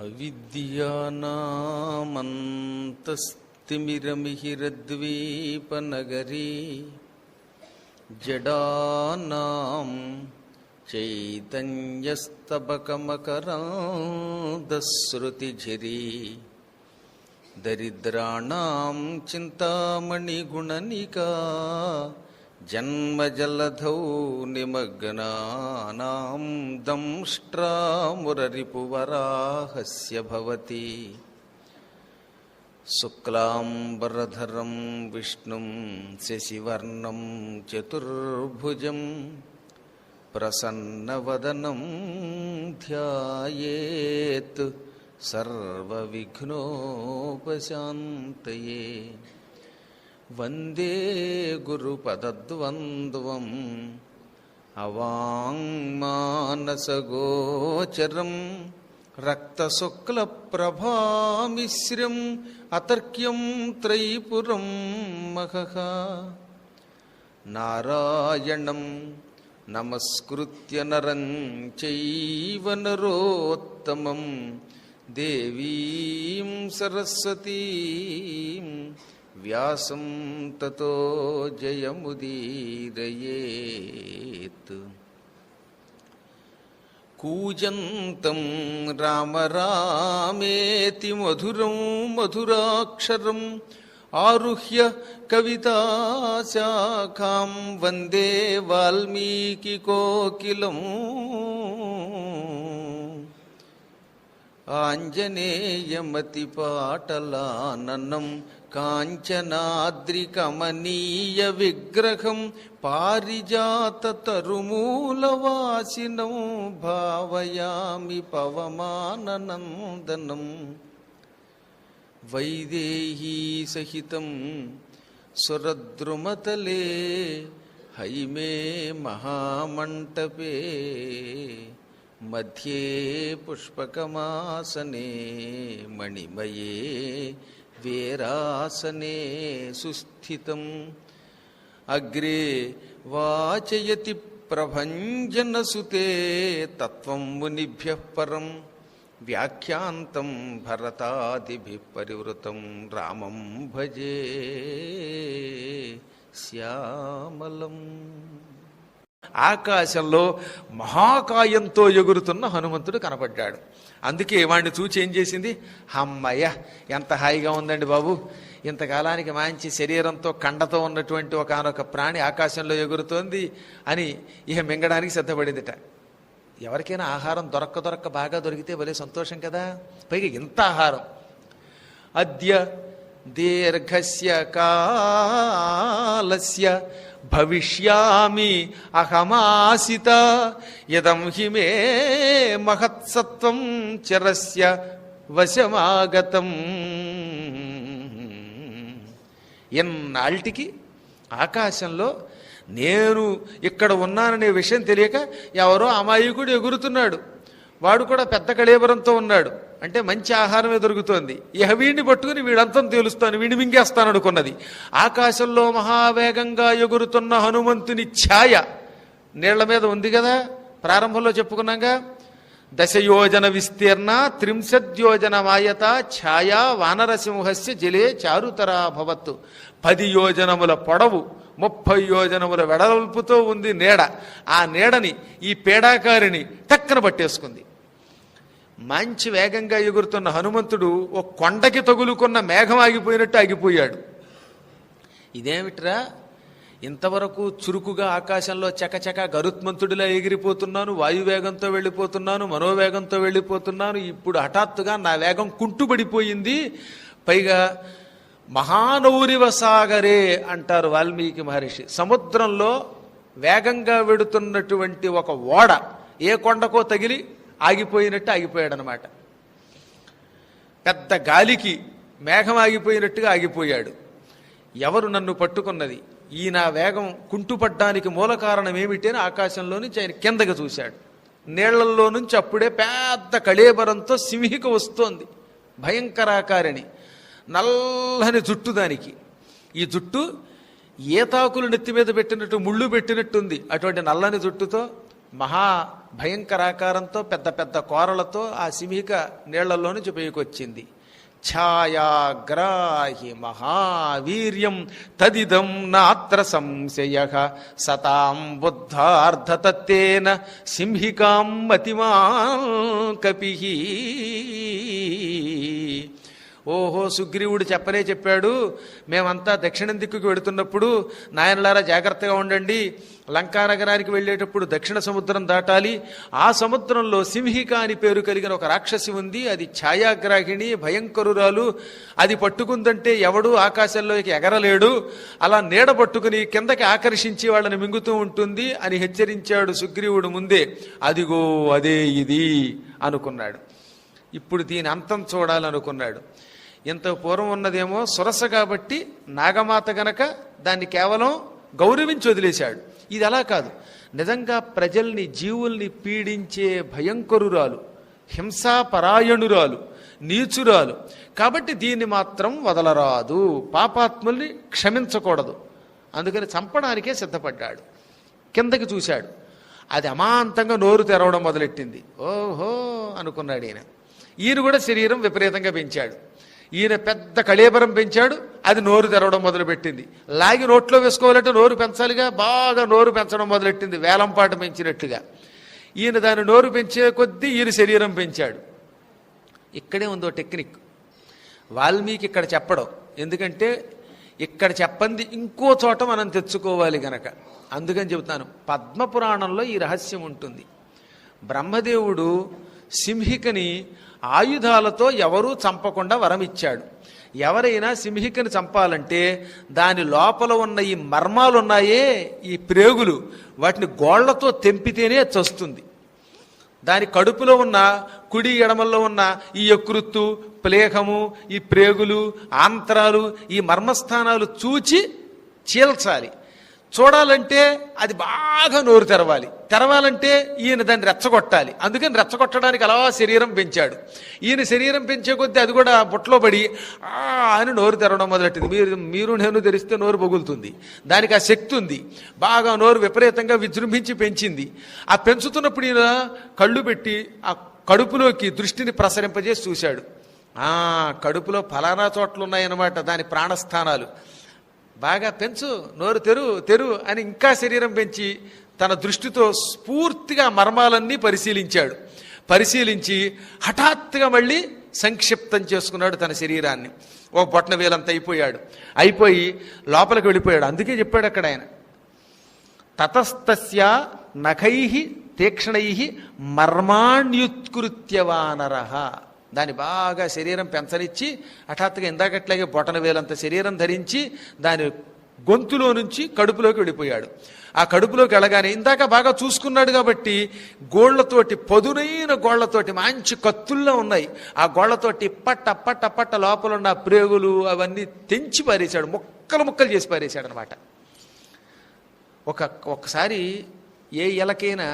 అవిద్యానామంతస్తిమిరమిహిరద్వీపనగరీ జడానాం చైతన్యస్తబకమకరాంధశ్రుతిఝరీ దరిద్రాణాం చింతామణిగుణనికా జన్మజలధౌ నిమగ్నానాం దంష్ట్రామురరిపువరాహస్య భవతి శుక్లాంబరధరం విష్ణుం శశివర్ణం చతుర్భుజం ప్రసన్నవదనం ధ్యాయేత్ సర్వవిఘ్నోపశాంతయే. వందే గురుపదద్వంద్వం అవాంగ్మానసగోచరం రక్తశుక్లప్రభామిశ్రం అతర్క్యం త్రైపురం మహః. నారాయణం నమస్కృత్య నరం చైవ నరోత్తమం దేవీం సరస్వతీం వ్యాసం తతో జయముదీరయేత్. కూజంతం రామ రామేతి మధురం మధురాక్షరం ఆరుహ్య కవితాశాఖాం వందే వాల్మీకి కోకిలం. ఆంజనేయమతిపాటలాననం కాంచనాద్రికమనీయ విగ్రహం పారిజాతతరుమూలవాసినం భావయామి పవమాననందనం. వైదేహీ సహితం సురద్రుమతలే హైమే మహామంటపే మధ్యే పుష్పకమాసనే మణిమయే వీరాసనే సుస్థితం. అగ్రే వాచయతి ప్రభంజనసుతే తత్వం మునిభ్యః పరం వ్యాఖ్యాంతం భరతాదిభిః పరివృతం రామం భజే శ్యామలం. ఆకాశంలో మహాకాయంతో ఎగురుతున్న హనుమంతుడు కనపడ్డాడు. అందుకే వాడిని చూచి ఏం చేసింది, అమ్మయ్య ఎంత హాయిగా ఉందండి బాబు, ఇంతకాలానికి మంచి శరీరంతో కండతో ఉన్నటువంటి ఒకనొక ప్రాణి ఆకాశంలో ఎగురుతోంది అని ఇక మింగడానికి సిద్ధపడిందిట. ఎవరికైనా ఆహారం దొరక్క బాగా దొరికితే భలే సంతోషం కదా, పైగా ఇంత ఆహారం. అద్య దీర్ఘస్య కాలస్య భవిష్యామి అహమాసిత యదం హి మే మహత్సత్వం చిరస్య వశమాగతం. ఎన్నాళ్ళకి ఆకాశంలో నేను ఇక్కడ ఉన్నాననే విషయం తెలియక ఎవరో అమాయకుడు ఎగురుతున్నాడు, వాడు కూడా పెద్ద కళేబరంతో ఉన్నాడు, అంటే మంచి ఆహారమే దొరుకుతోంది, ఇహ వీడిని పట్టుకుని వీడంతం తేలుస్తాను, వీడిని మింగేస్తాను అనుకున్నది. ఆకాశంలో మహావేగంగా ఎగురుతున్న హనుమంతుని ఛాయ నీళ్ల మీద ఉంది కదా, ప్రారంభంలో చెప్పుకున్నాగా. 10 యోజన విస్తీర్ణ 30 యోజన మాయత ఛాయా వానరసింహస్య జలే చారుతరా భవత్తు. 10 యోజనముల పొడవు 30 యోజనముల వెడల్పుతో ఉంది నీడ. ఆ నీడని ఈ పేడాకారిని టక్కన పట్టేసుకుంది. మంచి వేగంగా ఎగురుతున్న హనుమంతుడు ఒక కొండకి తగులుకున్న మేఘం ఆగిపోయినట్టు ఆగిపోయాడు. ఇదేమిట్రా, ఇంతవరకు చురుకుగా ఆకాశంలో చకచక గరుత్మంతుడిలా ఎగిరిపోతున్నాను, వాయువేగంతో వెళ్ళిపోతున్నాను, మనోవేగంతో వెళ్ళిపోతున్నాను, ఇప్పుడు హఠాత్తుగా నా వేగం కుంటుపడిపోయింది. పైగా మహానౌరివ సాగరే అంటారు వాల్మీకి మహర్షి. సముద్రంలో వేగంగా వెడుతున్నటువంటి ఒక ఓడ ఏ కొండకో తగిలి ఆగిపోయినట్టు ఆగిపోయాడనమాట. పెద్ద గాలికి మేఘం ఆగిపోయినట్టుగా ఆగిపోయాడు. ఎవరు నన్ను పట్టుకున్నది, ఈ నా వేగం కుంటుపడ్డానికి మూల కారణం ఏమిటి అని ఆకాశంలో నుంచి ఆయన కిందకి చూశాడు. నీళ్లల్లో నుంచి అప్పుడే పెద్ద కళేబరంతో సింహిక వస్తోంది, భయంకరాకారిణి, నల్లని జుట్టు దానికి. ఈ జుట్టు ఏతాకులు నెత్తి మీద పెట్టినట్టు ముళ్ళు పెట్టినట్టుంది. అటువంటి నల్లని జుట్టుతో మహా భయంకరాకారంతో పెద్ద పెద్ద కోరలతో ఆ సింహిక నీళ్లలో నుంచి పైకొచ్చింది. ఛాయాగ్రాహి మహావీర్యం తదిదం నాత్ర సంశయః సతాం బుద్ధార్థతత్తేన సింహికాం మతిమాన్ కపిః. ఓహో, సుగ్రీవుడు చెప్పాడు, మేమంతా దక్షిణం దిక్కుకు వెడుతున్నప్పుడు నాయనలారా జాగ్రత్తగా ఉండండి, లంకానగరానికి వెళ్ళేటప్పుడు దక్షిణ సముద్రం దాటాలి. ఆ సముద్రంలో సింహిక అని పేరు కలిగిన ఒక రాక్షసి ఉంది. అది ఛాయాగ్రాహిణి, భయంకరురాలు. అది పట్టుకుందంటే ఎవడూ ఆకాశంలోకి ఎగరలేడు. అలా నీడ పట్టుకుని కిందకి ఆకర్షించి వాళ్ళని మింగుతూ ఉంటుంది అని హెచ్చరించాడు సుగ్రీవుడు ముందే. అదిగో అదే ఇది అనుకున్నాడు. ఇప్పుడు దీని అంతం చూడాలనుకున్నాడు. ఇంత పూర్వం ఉన్నదేమో సురస కాబట్టి నాగమాత గనక దాన్ని కేవలం గౌరవించి వదిలేశాడు. ఇది అలా కాదు, నిజంగా ప్రజల్ని జీవుల్ని పీడించే భయంకరురాలు, హింసాపరాయణురాలు, నీచురాలు. కాబట్టి దీన్ని మాత్రం వదలరాదు, పాపాత్ముల్ని క్షమించకూడదు. అందుకని చంపడానికే సిద్ధపడ్డాడు. కిందకి చూశాడు, అది అమాంతంగా నోరు తెరవడం మొదలెట్టింది. ఓహో అనుకున్నాడు ఈయన. ఈయన కూడా శరీరం విపరీతంగా పెంచాడు. ఈయన పెద్ద కళేబరం పెంచాడు, అది నోరు తెరవడం మొదలుపెట్టింది. లాగి నోట్లో వేసుకోవాలంటే నోరు పెంచాలిగా, బాగా నోరు పెంచడం మొదలెట్టింది, వేలంపాట పెంచినట్టుగా. ఈయన దాని నోరు పెంచే కొద్దీ ఈయన శరీరం పెంచాడు. ఇక్కడే ఉందో టెక్నిక్. వాల్మీకి ఇక్కడ చెప్పడం, ఎందుకంటే ఇక్కడ చెప్పంది ఇంకో చోట మనం తెచ్చుకోవాలి గనక. అందుకని చెబుతాను, పద్మపురాణంలో ఈ రహస్యం ఉంటుంది. బ్రహ్మదేవుడు సింహికని ఆయుధాలతో ఎవరూ చంపకుండా వరం ఇచ్చాడు. ఎవరైనా సింహికని చంపాలంటే దాని లోపల ఉన్న ఈ మర్మాలు ఉన్నాయే, ఈ ప్రేగులు, వాటిని గోళ్లతో తెంపితేనే చస్తుంది. దాని కడుపులో ఉన్న కుడి ఎడమల్లో ఉన్న ఈ యకృత్తు, ప్లేహము, ఈ ప్రేగులు, ఆంత్రాలు, ఈ మర్మస్థానాలు చూచి చీల్చాలి. చూడాలంటే అది బాగా నోరు తెరవాలంటే ఈయన దాన్ని రెచ్చగొట్టాలి. అందుకని రెచ్చగొట్టడానికి అలా శరీరం పెంచాడు. ఈయన శరీరం పెంచే కొద్దీ అది కూడా బుట్టలో పడి అని నోరు తెరవడం మొదలెట్టింది. మీరు నేను తెరిస్తే నోరు పగులుతుంది, దానికి ఆ శక్తి ఉంది. బాగా నోరు విపరీతంగా విజృంభించి పెంచింది. ఆ పెంచుతున్నప్పుడు ఈయన కళ్ళు పెట్టి ఆ కడుపులోకి దృష్టిని ప్రసరింపజేసి చూశాడు. కడుపులో ఫలానా చోట్లు ఉన్నాయన్నమాట దాని ప్రాణస్థానాలు. బాగా పెంచు, నోరు తెరు అని ఇంకా శరీరం పెంచి తన దృష్టితో స్ఫూర్తిగా మర్మాలన్నీ పరిశీలించి హఠాత్తుగా మళ్ళీ సంక్షిప్తం చేసుకున్నాడు తన శరీరాన్ని. ఒక బొట్న వేలంత అయిపోయి లోపలికి వెళ్ళిపోయాడు. అందుకే చెప్పాడు అక్కడ ఆయన, తతస్తస్య నఖై తీక్షణై మర్మాణ్యుత్కృత్యవానరః. దాన్ని బాగా శరీరం పెంచనిచ్చి హఠాత్తుగా ఇందాకట్లాగే బొటన వేలంత శరీరం ధరించి దాని గొంతులో నుంచి కడుపులోకి వెళ్ళిపోయాడు. ఆ కడుపులోకి వెళ్ళగానే ఇందాక బాగా చూసుకున్నాడు కాబట్టి గోళ్లతోటి, పదునైన గోళ్లతోటి, మంచి కత్తుల్లో ఉన్నాయి, ఆ గోళ్లతోటి పట్ట లోపల ఉన్న ప్రేగులు అవన్నీ తెంచి పారేశాడు, ముక్కలు చేసి పారేశాడు అనమాట. ఒక్కసారి ఏ ఎలకైనా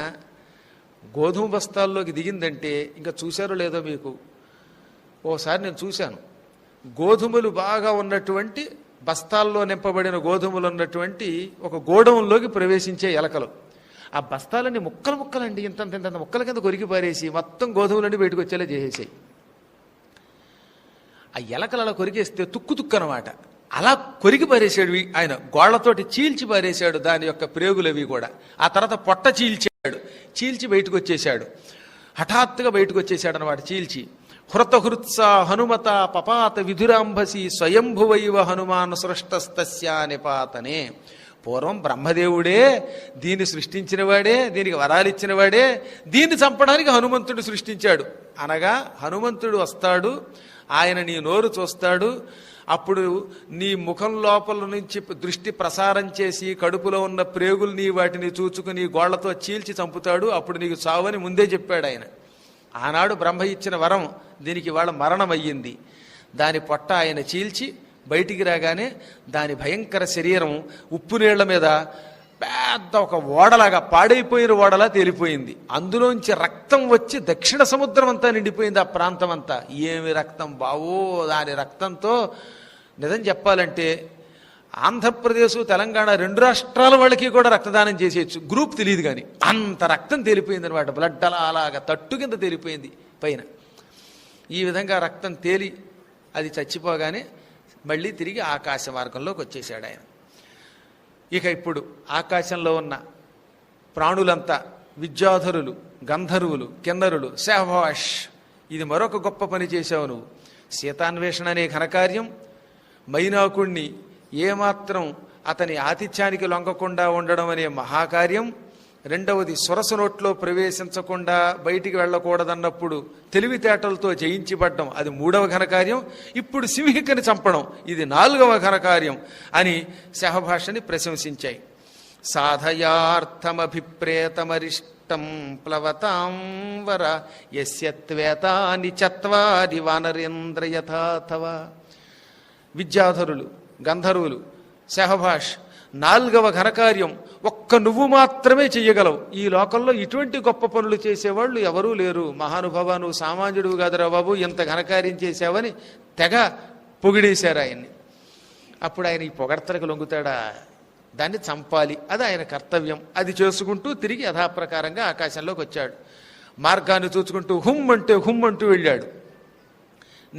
గోధుమ బస్తాల్లోకి దిగిందంటే ఇంకా చూశారో లేదో మీకు, ఓసారి నేను చూశాను. గోధుమలు బాగా ఉన్నటువంటి బస్తాల్లో నింపబడిన గోధుమలు ఉన్నటువంటి ఒక గోడౌన్లోకి ప్రవేశించే ఎలకలు. ఆ బస్తాలన్నీ ముక్కలండి, ఇంత ముక్కల కింద కొరికి పారేసి మొత్తం గోధుమలన్నీ బయటకు వచ్చేలా చేసేసాయి. ఆ ఎలకలు అలా కొరికేస్తే తుక్కు అనమాట. అలా కొరికి పారేశాడు ఆయన, గోళ్లతోటి చీల్చి పారేశాడు దాని యొక్క ప్రేగులవి కూడా. ఆ తర్వాత పొట్ట చీల్చి బయటకు వచ్చేశాడు. హఠాత్తుగా బయటకు వచ్చేసాడు అనమాట చీల్చి. హృతహృత్స హనుమత పపాత విధురాంభసి స్వయంభువైవ హనుమాన్ సృష్టస్తస్యా నిపాతనే. పూర్వం బ్రహ్మదేవుడే దీన్ని సృష్టించినవాడే, దీనికి వరాలిచ్చినవాడే, దీన్ని చంపడానికి హనుమంతుడు సృష్టించాడు. అనగా హనుమంతుడు వస్తాడు, ఆయన నీ నోరు చూస్తాడు, అప్పుడు నీ ముఖం లోపల నుంచి దృష్టి ప్రసారం చేసి కడుపులో ఉన్న ప్రేగుల్ని వాటిని చూచుకుని గోళ్లతో చీల్చి చంపుతాడు. అప్పుడు నీకు చావని ముందే చెప్పాడు ఆయన. ఆనాడు బ్రహ్మ ఇచ్చిన వరం, దీనికి వాళ్ళ మరణం అయ్యింది. దాని పొట్ట ఆయన చీల్చి బయటికి రాగానే దాని భయంకర శరీరం ఉప్పు నీళ్ల మీద పెద్ద ఒక ఓడలాగా, పాడైపోయిన ఓడలా తేలిపోయింది. అందులోంచి రక్తం వచ్చి దక్షిణ సముద్రం అంతా నిండిపోయింది, ఆ ప్రాంతం అంతా. ఏమి రక్తం బావో! దాని రక్తంతో నిజం చెప్పాలంటే ఆంధ్రప్రదేశ్ తెలంగాణ 2 రాష్ట్రాల వాళ్ళకి కూడా రక్తదానం చేసేయచ్చు, గ్రూప్ తెలియదు కానీ అంత రక్తం తేలిపోయింది అనమాట. బ్లడ్ అలాగా తట్టు కింద తేలిపోయింది పైన. ఈ విధంగా రక్తం తేలి అది చచ్చిపోగానే మళ్ళీ తిరిగి ఆకాశ మార్గంలోకి వచ్చేసాడు ఆయన. ఇక ఇప్పుడు ఆకాశంలో ఉన్న ప్రాణులంతా విద్యాధరులు, గంధర్వులు, కిన్నరులు, శాభాష్, ఇది మరొక గొప్ప పని చేశావు నువ్వు. సీతాన్వేషణ అనే ఘనకార్యం, మైనాకుణ్ణి ఏమాత్రం అతని ఆతిథ్యానికి లొంగకుండా ఉండడం అనే మహాకార్యం, రెండవది సురస నోట్లో ప్రవేశించకుండా బయటికి వెళ్ళకూడదన్నప్పుడు తెలివితేటలతో జయించబడ్డం, అది 3వ ఘనకార్యం. ఇప్పుడు సింహికని చంపడం, ఇది 4వ ఘనకార్యం అని శాహభాషని ప్రశంసించాయి. సాధయార్థమభిప్రేతమరిష్టం ప్లవతాం వర యస్య త్వేతాని చత్వారి వానరేంద్ర యథాథవ. విద్యాధరులు, గంధర్వులు, శాహభాష్ 4వ ఘనకార్యం ఒక్క నువ్వు మాత్రమే చెయ్యగలవు. ఈ లోకంలో ఇటువంటి గొప్ప పనులు చేసేవాళ్ళు ఎవరూ లేరు. మహానుభావ, నువ్వు సామాన్యుడు కాదురా బాబు, ఇంత ఘనకార్యం చేశావని తెగ పొగిడేశారు ఆయన్ని. అప్పుడు ఆయన ఈ పొగడ్తలకు లొంగుతాడా? దాన్ని చంపాలి, అది ఆయన కర్తవ్యం. అది చేసుకుంటూ తిరిగి యథాప్రకారంగా ఆకాశంలోకి వచ్చాడు. మార్గాన్ని చూసుకుంటూ హుమ్ అంటూ వెళ్ళాడు.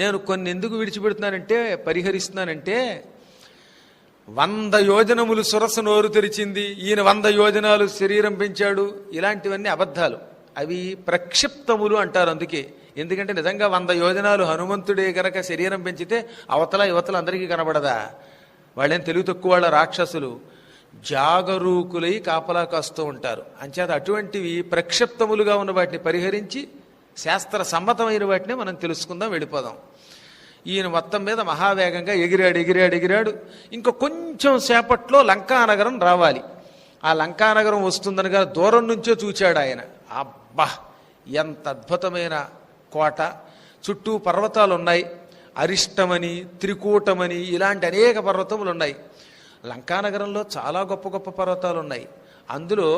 నేను కొన్ని ఎందుకు విడిచిపెడుతున్నానంటే, పరిహరిస్తున్నానంటే, 100 యోజనములు సురస నోరు తెరిచింది, ఈయన 100 యోజనాలు శరీరం పెంచాడు, ఇలాంటివన్నీ అబద్ధాలు. అవి ప్రక్షిప్తములు అంటారు. అందుకే, ఎందుకంటే నిజంగా 100 యోజనాలు హనుమంతుడే గనక శరీరం పెంచితే అవతల యువతల అందరికీ కనబడదా? వాళ్ళేం తెలివి తక్కువ వాళ్ళ, రాక్షసులు జాగరూకులై కాపలా కాస్తూ ఉంటారు. అంచేత అటువంటివి ప్రక్షిప్తములుగా ఉన్న వాటిని పరిహరించి శాస్త్ర సమ్మతమైన వాటినే మనం తెలుసుకుందాం, వెళ్ళిపోదాం. ఈయన మొత్తం మీద మహావేగంగా ఎగిరాడు. ఇంకా కొంచెం సేపట్లో లంకానగరం రావాలి. ఆ లంకానగరం వస్తుందనగా దూరం నుంచే చూచాడు ఆయన. అబ్బా, ఎంత అద్భుతమైన కోట! చుట్టూ పర్వతాలు ఉన్నాయి. అరిష్టమని, త్రికూటమని ఇలాంటి అనేక పర్వతములు ఉన్నాయి. లంకానగరంలో చాలా గొప్ప గొప్ప పర్వతాలు ఉన్నాయి. అందులో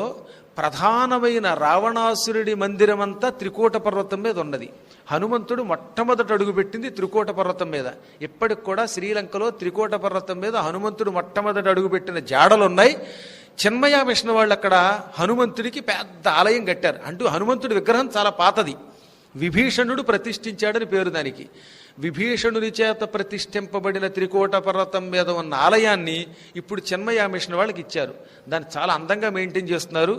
ప్రధానమైన రావణాసురుడి మందిరమంతా త్రికూట పర్వతం మీద ఉన్నది. హనుమంతుడు మొట్టమొదట అడుగుపెట్టింది త్రికూట పర్వతం మీద. ఇప్పటికి కూడా శ్రీలంకలో త్రికూట పర్వతం మీద హనుమంతుడు మొట్టమొదట అడుగుపెట్టిన జాడలున్నాయి. చిన్మయ మిషన్ వాళ్ళు అక్కడ హనుమంతుడికి పెద్ద ఆలయం కట్టారు. అంటూ హనుమంతుడి విగ్రహం చాలా పాతది, విభీషణుడు ప్రతిష్ఠించాడని పేరు దానికి. విభీషణుని చేత ప్రతిష్ఠింపబడిన త్రికూట పర్వతం మీద ఉన్న ఆలయాన్ని ఇప్పుడు చిన్మయ మిషన్ వాళ్ళకి ఇచ్చారు. దాన్ని చాలా అందంగా మెయింటైన్ చేస్తున్నారు.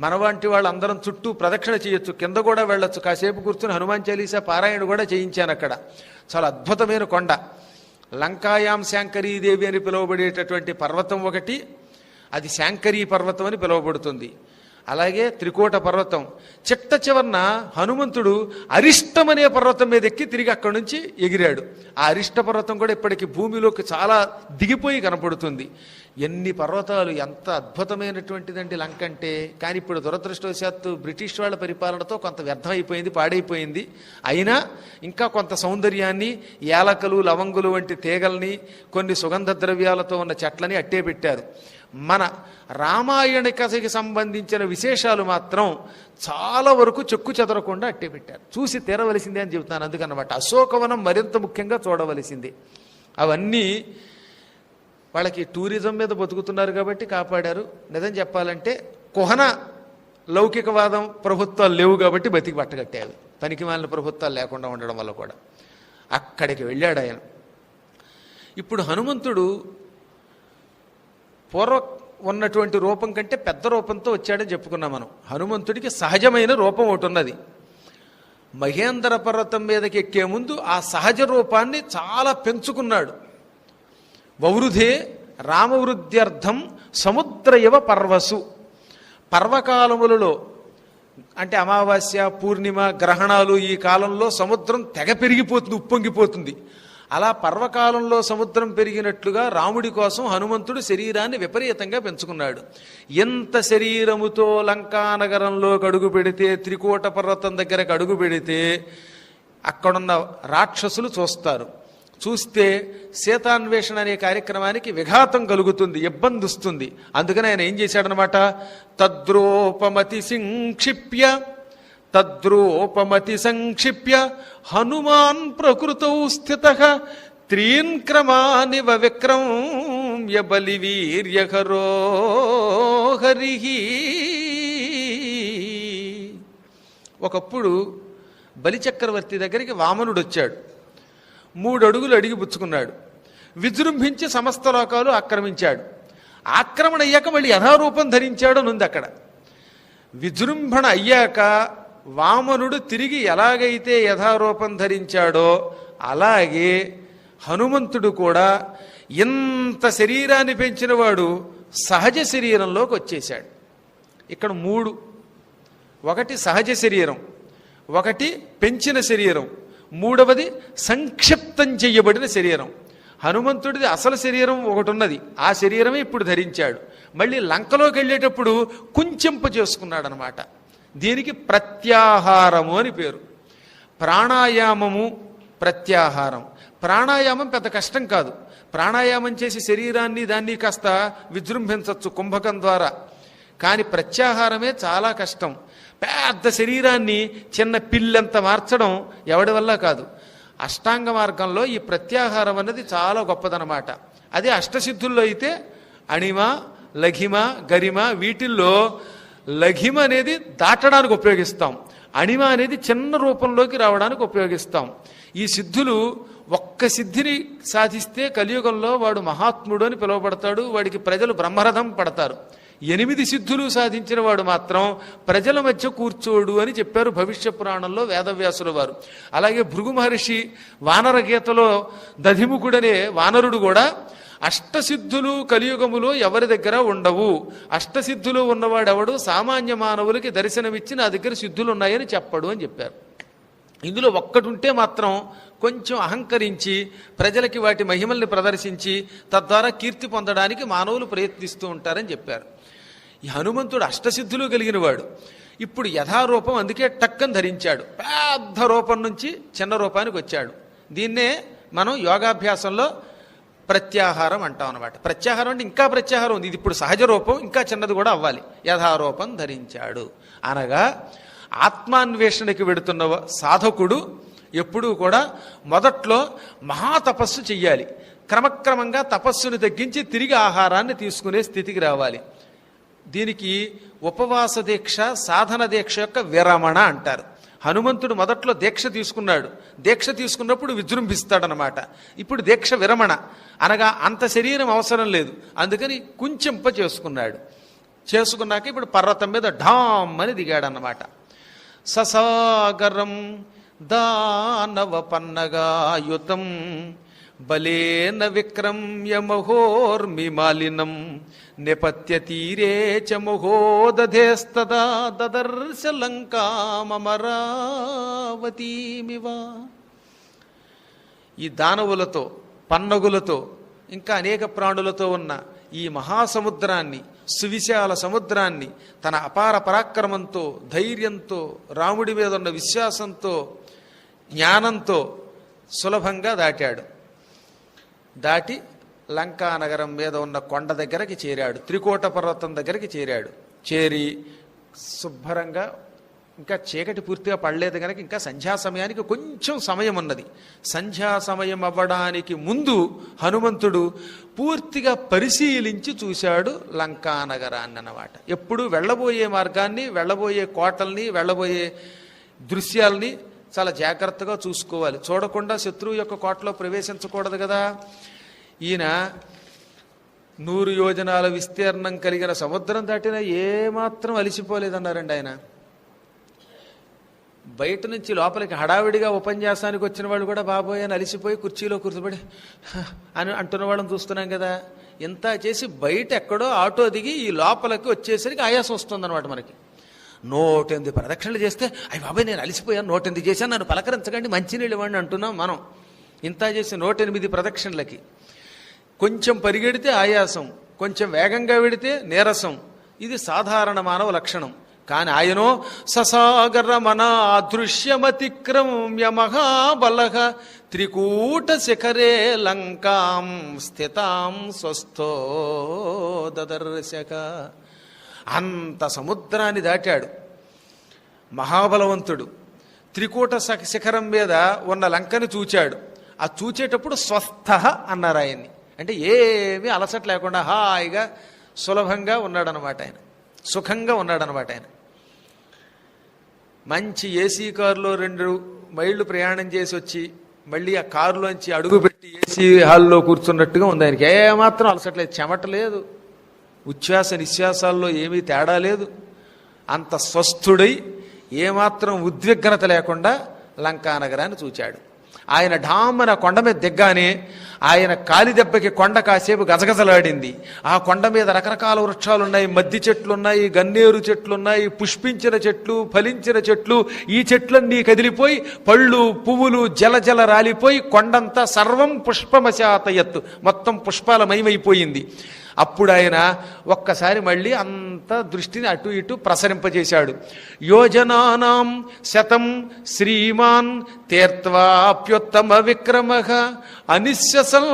మనవంటి వాళ్ళు అందరం చుట్టూ ప్రదక్షిణ చేయొచ్చు, కింద కూడా వెళ్ళొచ్చు. కాసేపు కూర్చుని హనుమాన్ చాలీసా పారాయణ కూడా చేయించాను అక్కడ. చాలా అద్భుతమైన కొండ. లంకాయాం శాంకరీదేవి అని పిలువబడేటటువంటి పర్వతం ఒకటి, అది శాంకరీ పర్వతం అని పిలువబడుతుంది. అలాగే త్రికూట పర్వతం చిట్ట చివరన హనుమంతుడు అరిష్టం అనే పర్వతం మీద ఎక్కి తిరిగి అక్కడి నుంచి ఎగిరాడు. ఆ అరిష్ట పర్వతం కూడా ఇప్పటికి భూమిలోకి చాలా దిగిపోయి కనపడుతుంది. ఎన్ని పర్వతాలు, ఎంత అద్భుతమైనటువంటిదండి లంక అంటే. కానీ ఇప్పుడు దురదృష్టవశాత్తు బ్రిటిష్ వాళ్ళ పరిపాలనతో కొంత వ్యర్థమైపోయింది, పాడైపోయింది. అయినా ఇంకా కొంత సౌందర్యాన్ని, యాలకలు, లవంగులు వంటి తీగల్ని, కొన్ని సుగంధ ద్రవ్యాలతో ఉన్న చెట్లని అట్టే పెట్టారు. మన రామాయణ కథకి సంబంధించిన విశేషాలు మాత్రం చాలా వరకు చెక్కు చెదరకుండా అట్టే పెట్టారు. చూసి తీరవలసిందే అని చెబుతాను. అందుకన్నమాట అశోకవనం మరింత ముఖ్యంగా చూడవలసింది. అవన్నీ వాళ్ళకి టూరిజం మీద బతుకుతున్నారు కాబట్టి కాపాడారు. నిజం చెప్పాలంటే కుహన లౌకికవాదం ప్రభుత్వాలు లేవు కాబట్టి బతికి పట్టగట్టారు. పనికి మాలిన ప్రభుత్వాలు లేకుండా ఉండడం వల్ల కూడా అక్కడికి వెళ్ళాడు ఆయన. ఇప్పుడు హనుమంతుడు పూర్వ ఉన్నటువంటి రూపం కంటే పెద్ద రూపంతో వచ్చాడని చెప్పుకున్నాం మనం. హనుమంతుడికి సహజమైన రూపం ఒకటి ఉన్నది. మహేంద్ర పర్వతం మీదకి ఎక్కే ముందు ఆ సహజ రూపాన్ని చాలా పెంచుకున్నాడు. వవృధే రామవృద్ధ్యర్థం సముద్రయవ పర్వసు. పర్వకాలములలో అంటే అమావాస్య, పూర్ణిమ, గ్రహణాలు ఈ కాలంలో సముద్రం తెగ పెరిగిపోతుంది, ఉప్పొంగిపోతుంది. అలా పర్వకాలంలో సముద్రం పెరిగినట్లుగా రాముడి కోసం హనుమంతుడు శరీరాన్ని విపరీతంగా పెంచుకున్నాడు. ఎంత శరీరముతో లంకానగరంలోకి అడుగు పెడితే, త్రికూట పర్వతం దగ్గరకు అడుగు పెడితే అక్కడున్న రాక్షసులు చూస్తారు. చూస్తే సీతాన్వేషణ అనే కార్యక్రమానికి విఘాతం కలుగుతుంది, ఇబ్బంది వస్తుంది. అందుకని ఆయన ఏం చేశాడనమాట, తద్రూపమతి సంక్షిప్య హనుమాన్ ప్రకృతౌ స్థితః త్రీన్ క్రమానివ విక్రమ్య దివ్య బలి వీర్యకరో హరిహి. ఒకప్పుడు బలిచక్రవర్తి దగ్గరికి వామనుడు వచ్చాడు. 3 అడుగులు అడిగి పుచ్చుకున్నాడు. విజృంభించి సమస్త లోకాలు ఆక్రమించాడు. ఆక్రమణ అయ్యాక మళ్ళీ యథారూపం ధరించాడు అని ఉంది అక్కడ. విజృంభణ అయ్యాక వామనుడు తిరిగి ఎలాగైతే యథారూపం ధరించాడో అలాగే హనుమంతుడు కూడా ఇంత శరీరాన్ని పెంచినవాడు సహజ శరీరంలోకి వచ్చేశాడు. ఇక్కడ 3: ఒకటి సహజ శరీరం, ఒకటి పెంచిన శరీరం, మూడవది సంక్షిప్తం చెయ్యబడిన శరీరం. హనుమంతుడిది అసలు శరీరం ఒకటి ఉన్నది, ఆ శరీరమే ఇప్పుడు ధరించాడు. మళ్ళీ లంకలోకి వెళ్ళేటప్పుడు కుంచెంప చేసుకున్నాడు అనమాట. దీనికి ప్రత్యాహారము అని పేరు. ప్రాణాయామము, ప్రత్యాహారం. ప్రాణాయామం పెద్ద కష్టం కాదు. ప్రాణాయామం చేసి శరీరాన్ని దాన్ని కాస్త విజృంభించవచ్చు కుంభకం ద్వారా. కానీ ప్రత్యాహారమే చాలా కష్టం. పెద్ద శరీరాన్ని చిన్న పిల్లంత మార్చడం ఎవడి వల్ల కాదు. అష్టాంగ మార్గంలో ఈ ప్రత్యాహారం అన్నది చాలా గొప్పదనమాట. అదే అష్టసిద్ధుల్లో అయితే అణిమ, లఘిమ, గరిమ, వీటిల్లో లఘిమ అనేది దాటడానికి ఉపయోగిస్తాం, అణిమ అనేది చిన్న రూపంలోకి రావడానికి ఉపయోగిస్తాం. ఈ సిద్ధులు ఒక్క సిద్ధిని సాధిస్తే కలియుగంలో వాడు మహాత్ముడు అని పిలువబడతాడు. వాడికి ప్రజలు బ్రహ్మరథం పడతారు. 8 సిద్ధులు సాధించిన వాడు మాత్రం ప్రజల మధ్య కూర్చోడు అని చెప్పారు భవిష్య పురాణంలో వేదవ్యాసుల వారు. అలాగే భృగు మహర్షి వానర గీతలో దధిముఖుడనే వానరుడు కూడా అష్టసిద్ధులు కలియుగములో ఎవరి దగ్గర ఉండవు, అష్టసిద్ధులు ఉన్నవాడెవడు సామాన్య మానవులకి దర్శనమిచ్చి నా దగ్గర సిద్ధులు ఉన్నాయని చెప్పడు అని చెప్పారు. ఇందులో ఒక్కటి ఉంటే మాత్రం కొంచెం అహంకరించి ప్రజలకి వాటి మహిమల్ని ప్రదర్శించి తద్వారా కీర్తి పొందడానికి మానవులు ప్రయత్నిస్తూ ఉంటారని చెప్పారు. ఈ హనుమంతుడు అష్టసిద్ధులు కలిగిన వాడు. ఇప్పుడు యథారూపం అందుకే టక్కని ధరించాడు. పెద్ద రూపం నుంచి చిన్న రూపానికి వచ్చాడు. దీన్నే మనం యోగాభ్యాసంలో ప్రత్యాహారం అంటాం అనమాట. ప్రత్యాహారం అంటే ఇంకా ప్రత్యాహారం ఉంది. ఇది ఇప్పుడు సహజ రూపం, ఇంకా చిన్నది కూడా అవ్వాలి. యథారూపం ధరించాడు అనగా ఆత్మాన్వేషణకి వెడుతున్న సాధకుడు ఎప్పుడూ కూడా మొదట్లో మహాతపస్సు చెయ్యాలి. క్రమక్రమంగా తపస్సును తగ్గించి తిరిగి ఆహారాన్ని తీసుకునే స్థితికి రావాలి. దీనికి ఉపవాస దీక్ష, సాధన దీక్ష యొక్క విరమణ అంటారు. హనుమంతుడు మొదట్లో దీక్ష తీసుకున్నాడు. దీక్ష తీసుకున్నప్పుడు విజృంభిస్తాడనమాట. ఇప్పుడు దీక్ష విరమణ అనగా అంత శరీరం అవసరం లేదు, అందుకని కుంచెంప చేసుకున్నాడు. చేసుకున్నాక ఇప్పుడు పర్వతం మీద ఢామ్ అని దిగాడన్నమాట. ససాగరం దానవ పన్నగాయుతం బలేన విక్రమ్య మహోర్మిమాలినం నిపత్య తీరే చ మహోదధేస్తదా దదర్శ లంకామరావతీమివ. ఈ దానవులతో, పన్నగులతో, ఇంకా అనేక ప్రాణులతో ఉన్న ఈ మహాసముద్రాన్ని, సువిశాల సముద్రాన్ని తన అపార పరాక్రమంతో, ధైర్యంతో, రాముడి మీద ఉన్న విశ్వాసంతో, జ్ఞానంతో సులభంగా దాటాడు. దాటి లంకానగరం మీద ఉన్న కొండ దగ్గరికి చేరాడు. త్రికోట పర్వతం దగ్గరికి చేరాడు. చేరి శుభ్రంగా, ఇంకా చీకటి పూర్తిగా పడలేదు కనుక ఇంకా సంధ్యా సమయానికి కొంచెం సమయం ఉన్నది. సంధ్యా సమయం అవ్వడానికి ముందు హనుమంతుడు పూర్తిగా పరిశీలించి చూశాడు లంకానగరాన్ని అన్నమాట. ఎప్పుడు వెళ్ళబోయే మార్గాన్ని, వెళ్ళబోయే కోటల్ని, వెళ్ళబోయే దృశ్యాల్ని చాలా జాగ్రత్తగా చూసుకోవాలి. చూడకుండా శత్రువు యొక్క కోటలో ప్రవేశించకూడదు కదా. ఈయన 100 యోజనాల విస్తీర్ణం కలిగిన సముద్రం దాటినా ఏమాత్రం అలిసిపోలేదన్నారండి ఆయన. బయట నుంచి లోపలికి హడావిడిగా ఉపన్యాసానికి వచ్చిన వాళ్ళు కూడా బాబోయ్ అని అలిసిపోయి కుర్చీలో కూర్చోబడి అని అంటున్న వాళ్ళని చూస్తున్నాం కదా. ఇంత చేసి బయట ఎక్కడో ఆటో దిగి ఈ లోపలికి వచ్చేసరికి ఆయాసం వస్తుందన్నమాట మనకి. 108 ప్రదక్షిణలు చేస్తే అయ్యి బాబాయ్ నేను అలిసిపోయాను, 108 చేశాను, నన్ను పలకరించకండి, మంచినీళ్ళు ఇవ్వండి అంటున్నాం మనం. ఇంత చేసి 108 ప్రదక్షిణలకి కొంచెం పరిగెడితే ఆయాసం, కొంచెం వేగంగా వెడితే నీరసం. ఇది సాధారణ మానవ లక్షణం. కాని ఆయనో ససాగరమనాదృశ్యమతిక్రమ్య మహాబలః త్రికూట శిఖరే లంకాం స్థితాం స్వస్థో దదర్శక. అంత సముద్రాన్ని దాటాడు మహాబలవంతుడు. త్రికూట శిఖరం మీద ఉన్న లంకని చూచాడు. ఆ చూచేటప్పుడు స్వస్థ అన్నారు ఆయన్ని. అంటే ఏమీ అలసట లేకుండా హాయిగా సులభంగా ఉన్నాడనమాట ఆయన, సుఖంగా ఉన్నాడనమాట ఆయన. మంచి ఏసీ కారులో 2 మైళ్ళు ప్రయాణం చేసి వచ్చి మళ్ళీ ఆ కారులోంచి అడుగుపెట్టి ఏసీ హాల్లో కూర్చున్నట్టుగా ఉంది ఆయనకి. ఏమాత్రం అలసట లేదు, చెమట లేదు, ఉచ్ఛ్వాస నిశ్వాసాల్లో ఏమీ తేడా లేదు. అంత స్వస్థుడై ఏమాత్రం ఉద్విగ్నత లేకుండా లంకానగరాన్ని చూచాడు. ఆయన ఢామ్మన కొండ మీద దిగ్గానే ఆయన కాలి దెబ్బకి కొండ కాసేపు గజగజలాడింది. ఆ కొండ మీద రకరకాల వృక్షాలున్నాయి, మద్ది చెట్లున్నాయి, గన్నేరు చెట్లున్నాయి, పుష్పించిన చెట్లు, ఫలించిన చెట్లు. ఈ చెట్లన్నీ కదిలిపోయి పళ్ళు పువ్వులు జలజల రాలిపోయి కొండంతా సర్వం పుష్పమశాతయత్తు, మొత్తం పుష్పాలమయమైపోయింది. అప్పుడు ఆయన ఒక్కసారి మళ్ళీ అంత దృష్టిని అటు ఇటు ప్రసరింపజేశాడు. యోజనానాం శతం శ్రీమాన్ తీర్త్వాప్యుత్తమ విక్రమః అనిశ్యసం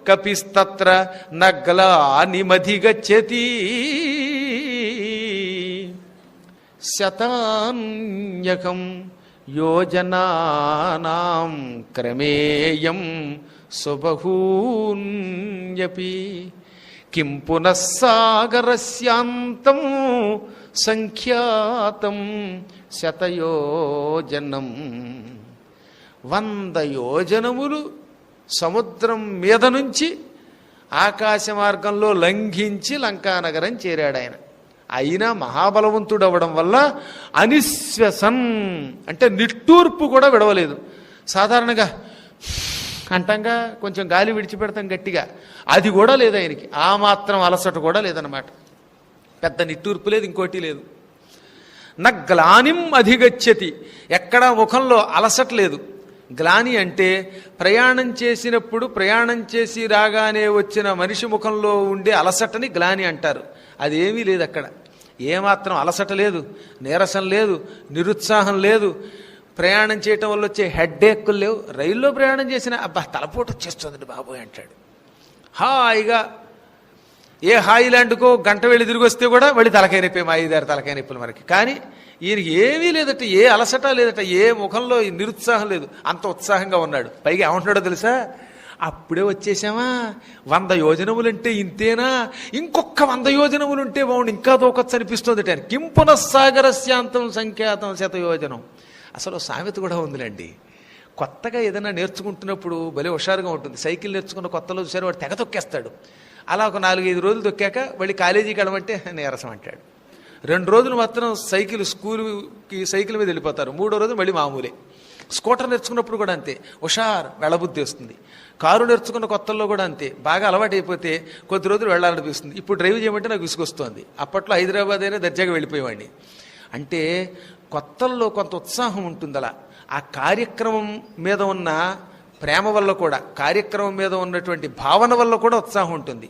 కపిస్తత్ర నగ్లానిమధిగచ్చతి. శతాన్యకం యోజనానాం క్రమేయం సుబహూన్యపి కిం పునఃసాగరస్యాంతం సంఖ్యాతం శతయోజనం. 100 యోజనములు సముద్రం మీద నుంచి ఆకాశ మార్గంలో లంఘించి లంకానగరం చేరాడు ఆయన. అయినా మహాబలవంతుడు అవ్వడం వల్ల అనిశ్వసన్ అంటే నిట్టూర్పు కూడా విడవలేదు. సాధారణంగా అంటంగా కొంచెం గాలి విడిచిపెడతాం గట్టిగా, అది కూడా లేదు ఆయనకి. ఆ మాత్రం అలసట కూడా లేదన్నమాట. పెద్ద నిట్టూర్పు లేదు, ఇంకోటి లేదు. గ్లానిం అధిగచ్చతి, ఎక్కడా ముఖంలో అలసట లేదు. గ్లాని అంటే ప్రయాణం చేసినప్పుడు ప్రయాణం చేసి రాగానే వచ్చిన మనిషి ముఖంలో ఉండే అలసటని గ్లాని అంటారు. అదేమీ లేదు అక్కడ. ఏమాత్రం అలసట లేదు, నీరసం లేదు, నిరుత్సాహం లేదు. ప్రయాణం చేయటం వల్ల వచ్చే హెడ్ఏక్లు లేవు. రైల్లో ప్రయాణం చేసినా అబ్బా తలపోటు వచ్చేస్తుంది బాబోయ్ అంటాడు. హాయిగా ఏ హాయిలాండ్కో గంట వెళ్ళి తిరిగి వస్తే కూడా మళ్ళీ తలకాయ నొప్పి, మా 5-6 తలకాయ నొప్పులు మనకి. కానీ ఈయనకి ఏమీ లేదట, ఏ అలసట లేదట, ఏ ముఖంలో నిరుత్సాహం లేదు. అంత ఉత్సాహంగా ఉన్నాడు. పైగా ఏమంటున్నాడో తెలుసా? అప్పుడే వచ్చేసామా, 100 యోజనములంటే ఇంతేనా, ఇంకొక 100 యోజనములుంటే బాగుండు, ఇంకా దూకొచ్చు అనిపిస్తుంది. కిం పునఃసాగరస్యాంతం సంఖ్యాతం శతయోజనం. అసలు సామెత కూడా ఉందిలేండి. కొత్తగా ఏదైనా నేర్చుకుంటున్నప్పుడు భలే హుషారుగా ఉంటుంది. సైకిల్ నేర్చుకున్న కొత్తలో చూసారు, వాడు తెగ తొక్కేస్తాడు. అలా ఒక 4-5 రోజులు తొక్కాక మళ్ళీ కాలేజీకి వెళ్ళమంటే నీరసం అంటాడు. 2 రోజులు మాత్రం స్కూలుకి సైకిల్ మీద వెళ్ళిపోతారు. 3వ రోజు మళ్ళీ మామూలే. స్కూటర్ నేర్చుకున్నప్పుడు కూడా అంతే, హుషారు వెళ్ళబుద్ధి వస్తుంది. కారు నేర్చుకున్న కొత్తల్లో కూడా అంతే, బాగా అలవాటు అయిపోతే కొద్ది రోజులు వెళ్ళాలనిపిస్తుంది. ఇప్పుడు డ్రైవ్ చేయమంటే నాకు విసుగొస్తుంది. అప్పట్లో హైదరాబాద్ అయినా దర్జాగా వెళ్ళిపోయేవాడిని. అంటే కొత్తల్లో కొంత ఉత్సాహం ఉంటుంది. అలా ఆ కార్యక్రమం మీద ఉన్న ప్రేమ వల్ల కూడా, కార్యక్రమం మీద ఉన్నటువంటి భావన వల్ల కూడా ఉత్సాహం ఉంటుంది.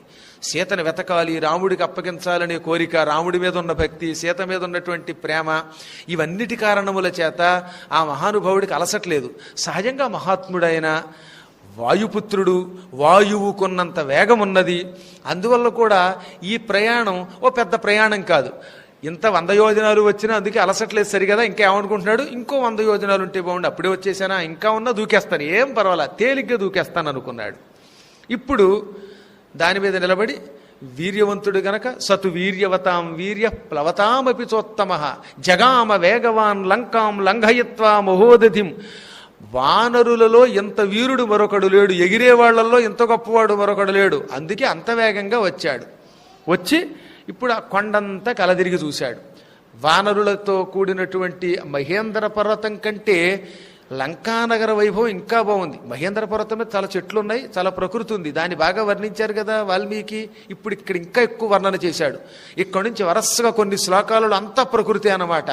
సీతను వెతకాలి, రాముడికి అప్పగించాలనే కోరిక, రాముడి మీద ఉన్న భక్తి, సీత మీద ఉన్నటువంటి ప్రేమ, ఇవన్నిటి కారణముల చేత ఆ మహానుభావుడికి అలసట్లేదు. సహజంగా మహాత్ముడైన వాయుపుత్రుడు, వాయువుకున్నంత వేగం ఉన్నది. అందువల్ల కూడా ఈ ప్రయాణం ఓ పెద్ద ప్రయాణం కాదు. ఇంత 100 యోజనాలు వచ్చినా అందుకే అలసట్లేదు సరిగదా. ఇంకా ఏమనుకుంటున్నాడు, ఇంకో 100 యోజనాలు ఉంటే బాగుండు, అప్పుడే వచ్చేసానా, ఇంకా ఉన్నా దూకేస్తాను, ఏం పర్వాలా, తేలిగ్గా దూకేస్తాను అనుకున్నాడు. ఇప్పుడు దాని మీద నిలబడి వీర్యవంతుడు గనక సతు వీర్యవతాం వీర్య ప్లవతామపి చోత్తమ జగామ వేగవాన్ లంకాం లంఘయిత్వా మహోదధిం. వానరులలో ఎంత వీరుడు మరొకడు లేడు, ఎగిరే వాళ్లలో ఎంత గొప్పవాడు మరొకడు లేడు. అందుకే అంత వేగంగా వచ్చాడు. వచ్చి ఇప్పుడు ఆ కొండంతా కలదిరిగి చూశాడు. వానరులతో కూడినటువంటి మహేంద్ర పర్వతం కంటే లంకానగర వైభవం ఇంకా బాగుంది. మహేంద్ర పర్వతం మీద చాలా చెట్లు ఉన్నాయి, చాలా ప్రకృతి ఉంది. దాన్ని బాగా వర్ణించారు కదా వాల్మీకి. ఇప్పుడు ఇక్కడ ఇంకా ఎక్కువ వర్ణన చేశాడు. ఇక్కడి నుంచి వరసగా కొన్ని శ్లోకాలలో అంతా ప్రకృతి అన్నమాట.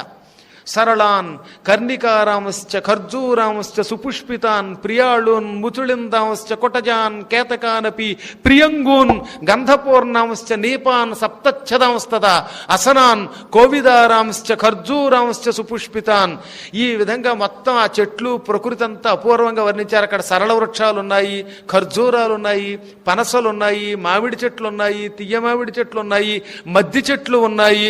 సరళాన్ కర్ణికారాంశ్చ ఖర్జూరాంశ్చ సుపుష్పితాన్ ప్రియాళూన్ ముచుళిందాంశ్చ కొటజాన్ కేతకానపి ప్రియంగూన్ గంధపూర్ణాంశ్చ నీపాన్ సప్తఛదాంస్తదా అసనాన్ కోవిదారాంశ్చ ఖర్జూరాంశ్చ సుపుష్పితాన్. ఈ విధంగా మొత్తం ఆ చెట్లు ప్రకృతి అంతా అపూర్వంగా వర్ణించారు. అక్కడ సరళ వృక్షాలు ఉన్నాయి, ఖర్జూరాలు ఉన్నాయి, పనసలు ఉన్నాయి, మామిడి చెట్లు ఉన్నాయి, తియ్య మామిడి చెట్లు ఉన్నాయి, మద్ది చెట్లు ఉన్నాయి,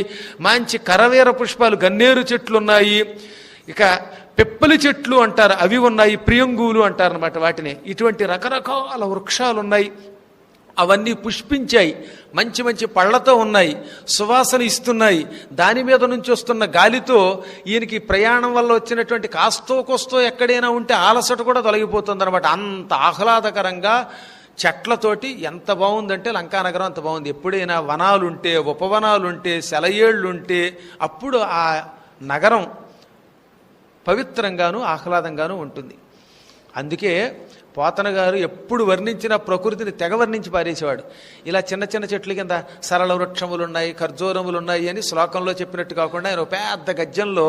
మంచి కరవేర పుష్పాలు గన్నేరు చెట్లు ఉన్నాయి, ఇక పెప్పలి చెట్లు అంటారు అవి ఉన్నాయి, ప్రియంగులు అంటారు అనమాట వాటిని. ఇటువంటి రకరకాల వృక్షాలు ఉన్నాయి. అవన్నీ పుష్పించాయి, మంచి మంచి పళ్లతో ఉన్నాయి, సువాసన ఇస్తున్నాయి. దాని మీద నుంచి వస్తున్న గాలితో ఈయనకి ప్రయాణం వల్ల వచ్చినటువంటి కాస్తో కోస్తో ఎక్కడైనా ఉంటే అలసట కూడా తొలగిపోతుంది అనమాట. అంత ఆహ్లాదకరంగా చెట్లతోటి ఎంత బాగుందంటే లంకానగరం అంత బాగుంది. ఎప్పుడైనా వనాలుంటే, ఉపవనాలుంటే, సెలయేళ్లుంటే అప్పుడు ఆ నగరం పవిత్రంగాను ఆహ్లాదంగాను ఉంటుంది. అందుకే పోతన గారు ఎప్పుడు వర్ణించిన ప్రకృతిని తెగ వర్ణించి పారేసేవాడు. ఇలా చిన్న చిన్న చెట్ల కింద సరళ వృక్షములున్నాయి, ఖర్జూరములున్నాయి అని శ్లోకంలో చెప్పినట్టు కాకుండా ఆయన పెద్ద గద్యంలో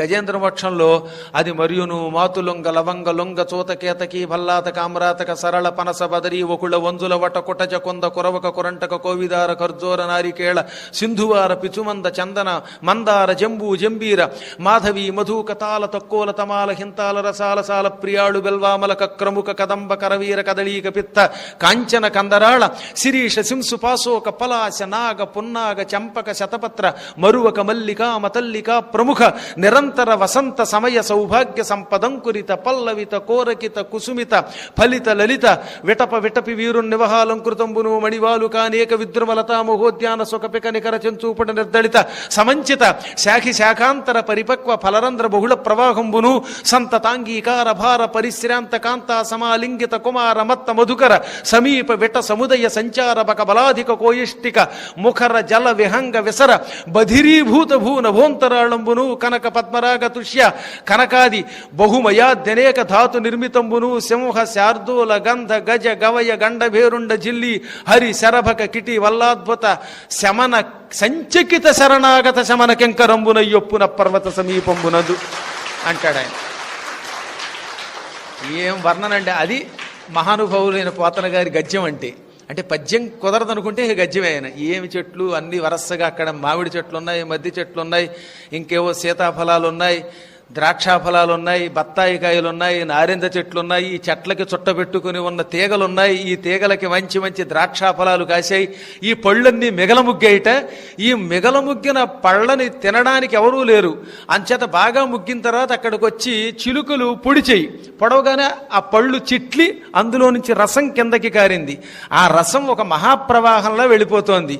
గజేంద్ర మోక్షంలో అది మరియును మాతులొంగ లవంగ లొంగ చోత కేతకి భల్లాత కామ్రాతక సరళ పనస బదరి ఒకుళ వంజుల వట కుటజ కొంద కురవక కురంటక కోవిదార ఖర్జూర నారికేళ సింధువార పిచుమంద చందన మందార జంబూ జంబీర మాధవి మధుక తాల తక్కోల తమాల హింతాల రసాల సాల ప్రియాళు బెల్వామలక క్రముక కదంబ కరవీర కదళీక పిత్త కాంచన కందరాళ శిరీష శింసు పాశోక పలాశ నాగ పున్నాగ చంపక శతపత్ర మరువక మల్లిక మతల్లిక ప్రముఖ నిరంతర వసంత సమయ సౌభాగ్య సంపదంకురిత పల్లవిత కోరకిత కుసుమిత ఫలిత లలిత విటప విటపి వీరున్నివహాలంకృతంబును మణివాలు కానేక విద్రుమలతా మహోద్యాన సుఖపిక నికర చెంచూపట నిర్దళిత సమంచిత శాఖి శాఖాంతర పరిపక్వ ఫలరంధ్ర బహుళ ప్రవాహంబును సంతతాంగీకార భార పరిశ్రాంత కాంతా సమాలింగిత కుమార మత్త మధుకర సమీప విట సముదయ సంచార బక బలాధిక కోయిష్టిక ముఖర జల విహంగ విసర బధిరీభూత భూన భోంతరాళంబును కనక పద్మరాగ తుష్య కనకాది బహుమయాద్యనేక ధాతు నిర్మితంబును సింహ శార్దూల గంధ గజ గవయ గండభేరుండ జిల్లి హరి శరభక కిటి వల్లాద్భుత శమన సంచకిత శరణాగత శమన కెంకరంబునయ్యొప్పున పర్వత సమీపంబునదు అంటాడు ఆయన. ఏం వర్ణనండి అది మహానుభావులైన పోతన గారి గద్యం అంటే. అంటే పద్యం కుదరదనుకుంటే గద్యమే ఆయన. ఏమి చెట్లు అన్ని వరసగా అక్కడ మామిడి చెట్లు ఉన్నాయి, మద్ది చెట్లు ఉన్నాయి, ఇంకేవో సీతాఫలాలు ఉన్నాయి, ద్రాక్షాఫలాలు ఉన్నాయి, బత్తాయి కాయలు ఉన్నాయి, నారింజ చెట్లు ఉన్నాయి, ఈ చెట్లకి చుట్టబెట్టుకుని ఉన్న తీగలు ఉన్నాయి, ఈ తీగలకి మంచి మంచి ద్రాక్షాఫలాలు కాశాయి, ఈ పళ్ళన్నీ మిగలముగ్గాయిట. ఈ మిగలముగ్గిన పళ్ళని తినడానికి ఎవరూ లేరు. అంచేత బాగా ముగ్గిన తర్వాత అక్కడికి వచ్చి చిలుకలు పొడిచేయి పొడవగానే ఆ పళ్ళు చిట్లి అందులో నుంచి రసం కిందకి కారింది. ఆ రసం ఒక మహాప్రవాహంలో వెళ్ళిపోతోంది.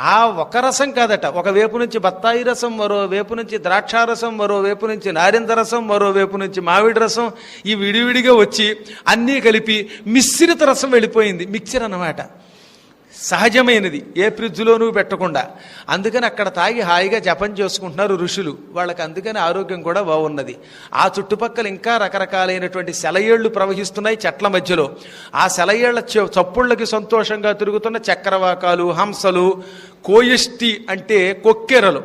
ఆ ఒక రసం కాదట, ఒక వైపు నుంచి బత్తాయి రసం, మరో వైపు నుంచి ద్రాక్షారసం, మరో వైపు నుంచి నారింజ రసం, మరో వైపు నుంచి మామిడి రసం, ఈ విడివిడిగా వచ్చి అన్నీ కలిపి మిశ్రిత రసం వెళ్ళిపోయింది. మిక్చర్ అన్నమాట, సహజమైనది, ఏ ఫ్రిడ్జ్లోనూ పెట్టకుండా. అందుకని అక్కడ తాగి హాయిగా జపం చేసుకుంటున్నారు ఋషులు. వాళ్ళకి అందుకని ఆరోగ్యం కూడా బాగున్నది. ఆ చుట్టుపక్కల ఇంకా రకరకాలైనటువంటి సెలయేళ్లు ప్రవహిస్తున్నాయి చెట్ల మధ్యలో. ఆ సెలయేళ్ల చప్పుళ్ళకి సంతోషంగా తిరుగుతున్న చక్రవాకాలు, హంసలు, కోయిష్టి అంటే కొక్కెరలు,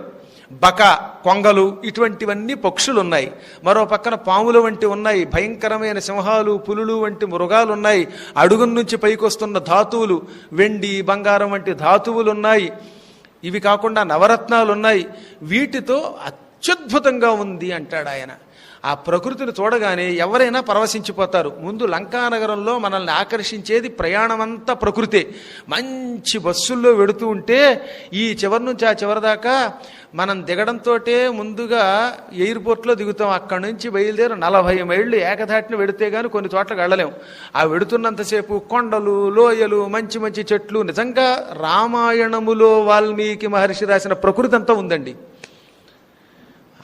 బక, కొంగలు, ఇటువంటివన్నీ పక్షులు ఉన్నాయి. మరో పక్కన పాముల వంటి ఉన్నాయి, భయంకరమైన సింహాలు, పులులు వంటి మృగాలు ఉన్నాయి, అడుగు నుంచి పైకొస్తున్న ధాతువులు, వెండి బంగారం వంటి ధాతువులు ఉన్నాయి. ఇవి కాకుండా నవరత్నాలు ఉన్నాయి. వీటితో అత్యద్భుతంగా ఉంది అంటాడు ఆయన. ఆ ప్రకృతిని చూడగానే ఎవరైనా పరవశించిపోతారు. ముందు లంకానగరంలో మనల్ని ఆకర్షించేది ప్రయాణమంతా ప్రకృతే. మంచి బస్సుల్లో వెడుతూ ఉంటే ఈ చివరి నుంచి ఆ చివరి దాకా మనం దిగడంతో ముందుగా ఎయిర్పోర్ట్లో దిగుతాం. అక్కడి నుంచి బయలుదేరి 40 మైళ్ళు ఏకధాటిని వెడితే కానీ కొన్ని చోట్లకు వెళ్ళలేం. ఆ వెడుతున్నంతసేపు కొండలు, లోయలు, మంచి మంచి చెట్లు. నిజంగా రామాయణములో వాల్మీకి మహర్షి రాసిన ప్రకృతి అంతా ఉందండి.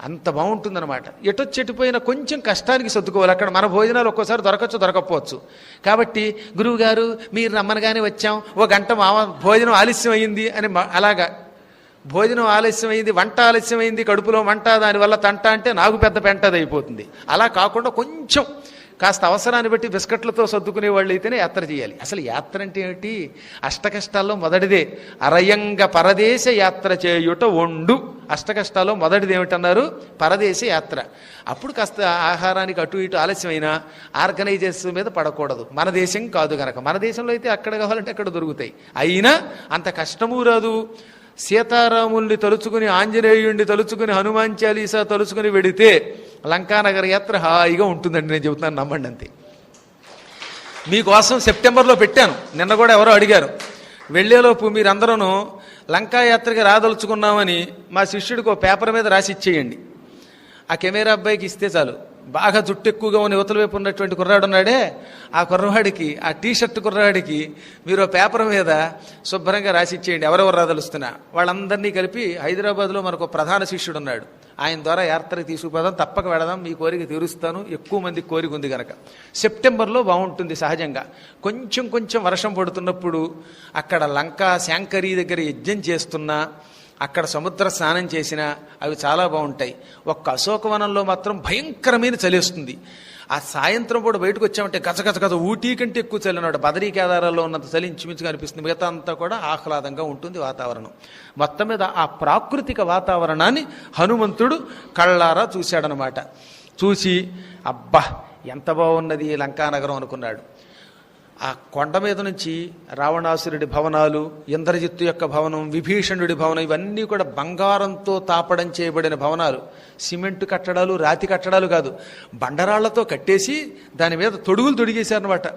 అంత బాగుంటుందన్నమాట. ఎటొచ్చెటిపోయినా కొంచెం కష్టానికి సర్దుకోవాలి. అక్కడ మన భోజనాలు ఒక్కోసారి దొరకచ్చు, దొరకపోవచ్చు. కాబట్టి గురువుగారు మీరు రమ్మనగానే వచ్చాం, ఓ గంట భోజనం ఆలస్యం అయింది అని అలాగా భోజనం ఆలస్యం అయింది, వంట ఆలస్యమైంది, కడుపులో మంట, దానివల్ల తంట అంటే నాకు పెద్ద పెంటది అయిపోతుంది. అలా కాకుండా కొంచెం కాస్త అవసరాన్ని బట్టి బిస్కెట్లతో సర్దుకునే వాళ్ళు అయితేనే యాత్ర చేయాలి. అసలు యాత్ర అంటే ఏమిటి? అష్టకష్టాల్లో మొదటిదే అరయంగ పరదేశ యాత్ర చేయుట ఒండు. అష్టకష్టాల్లో మొదటిది ఏమిటన్నారు? పరదేశ యాత్ర. అప్పుడు కాస్త ఆహారానికి అటు ఇటు ఆలస్యమైనా ఆర్గనైజర్స్ మీద పడకూడదు. మన దేశం కాదు గనక. మన దేశంలో అయితే అక్కడ కావాలంటే అక్కడ దొరుకుతాయి. అయినా అంత కష్టమూ రాదు. సీతారాముల్ని తలుచుకుని, ఆంజనేయుణ్ణి తలుచుకుని, హనుమాన్ చాలీసా తలుచుకుని వెడితే లంకానగర యాత్ర హాయిగా ఉంటుందండి. నేను చెబుతున్నాను, నమ్మండి అంతే. మీకోసం సెప్టెంబర్లో పెట్టాను. నిన్న కూడా ఎవరో అడిగారు. వెళ్లేలోపు మీరందరూ లంకా యాత్రకి రాదలుచుకున్నామని మా శిష్యుడికి ఒక పేపర్ మీద రాసి ఇచ్చేయండి. ఆ కెమెరా అబ్బాయికి ఇస్తే చాలు, బాగా జుట్టు ఎక్కువగా ఉన్న యువతల వైపు ఉన్నటువంటి కుర్రాడు ఉన్నాడే, ఆ కుర్రవాడికి, ఆ టీషర్ట్ కుర్రవాడికి మీరు పేపర్ మీద శుభ్రంగా రాసి ఇచ్చేయండి, ఎవరెవరు రాదలుస్తున్నా వాళ్ళందరినీ కలిపి హైదరాబాద్లో మనకు ప్రధాన శిష్యుడు ఉన్నాడు, ఆయన ద్వారా యాత్రకి తీసుకుపోదాం, తప్పక వెళదాం, మీ కోరిక తీరుస్తాను, ఎక్కువ మంది కోరిక ఉంది కనుక. సెప్టెంబర్లో బాగుంటుంది సహజంగా. కొంచెం కొంచెం వర్షం పడుతున్నప్పుడు అక్కడ లంకా శాంకరీ దగ్గర యజ్ఞం చేస్తున్నా, అక్కడ సముద్ర స్నానం చేసినా అవి చాలా బాగుంటాయి. ఒక్క అశోకవనంలో మాత్రం భయంకరమైన చలేస్తుంది. ఆ సాయంత్రం కూడా బయటకు వచ్చామంటే గజ ఊటీ కంటే ఎక్కువ చలి అన్నమాట. బదరీ కేదారాల్లో ఉన్నంత చలి ఇంచుమించుగా అనిపిస్తుంది. మిగతా అంతా కూడా ఆహ్లాదంగా ఉంటుంది వాతావరణం. మొత్తం మీద ఆ ప్రాకృతిక వాతావరణాన్ని హనుమంతుడు కళ్ళారా చూశాడనమాట. చూసి అబ్బా ఎంత బాగున్నది లంకానగరం అనుకున్నాడు. ఆ కొండ మీద నుంచి రావణాసురుడి భవనాలు, ఇంద్రజిత్తు యొక్క భవనం, విభీషణుడి భవనం, ఇవన్నీ కూడా బంగారంతో తాపడం చేయబడిన భవనాలు. సిమెంటు కట్టడాలు, రాతి కట్టడాలు కాదు, బండరాళ్లతో కట్టేసి దాని మీద తొడుగులు తొడిగేశారనమాట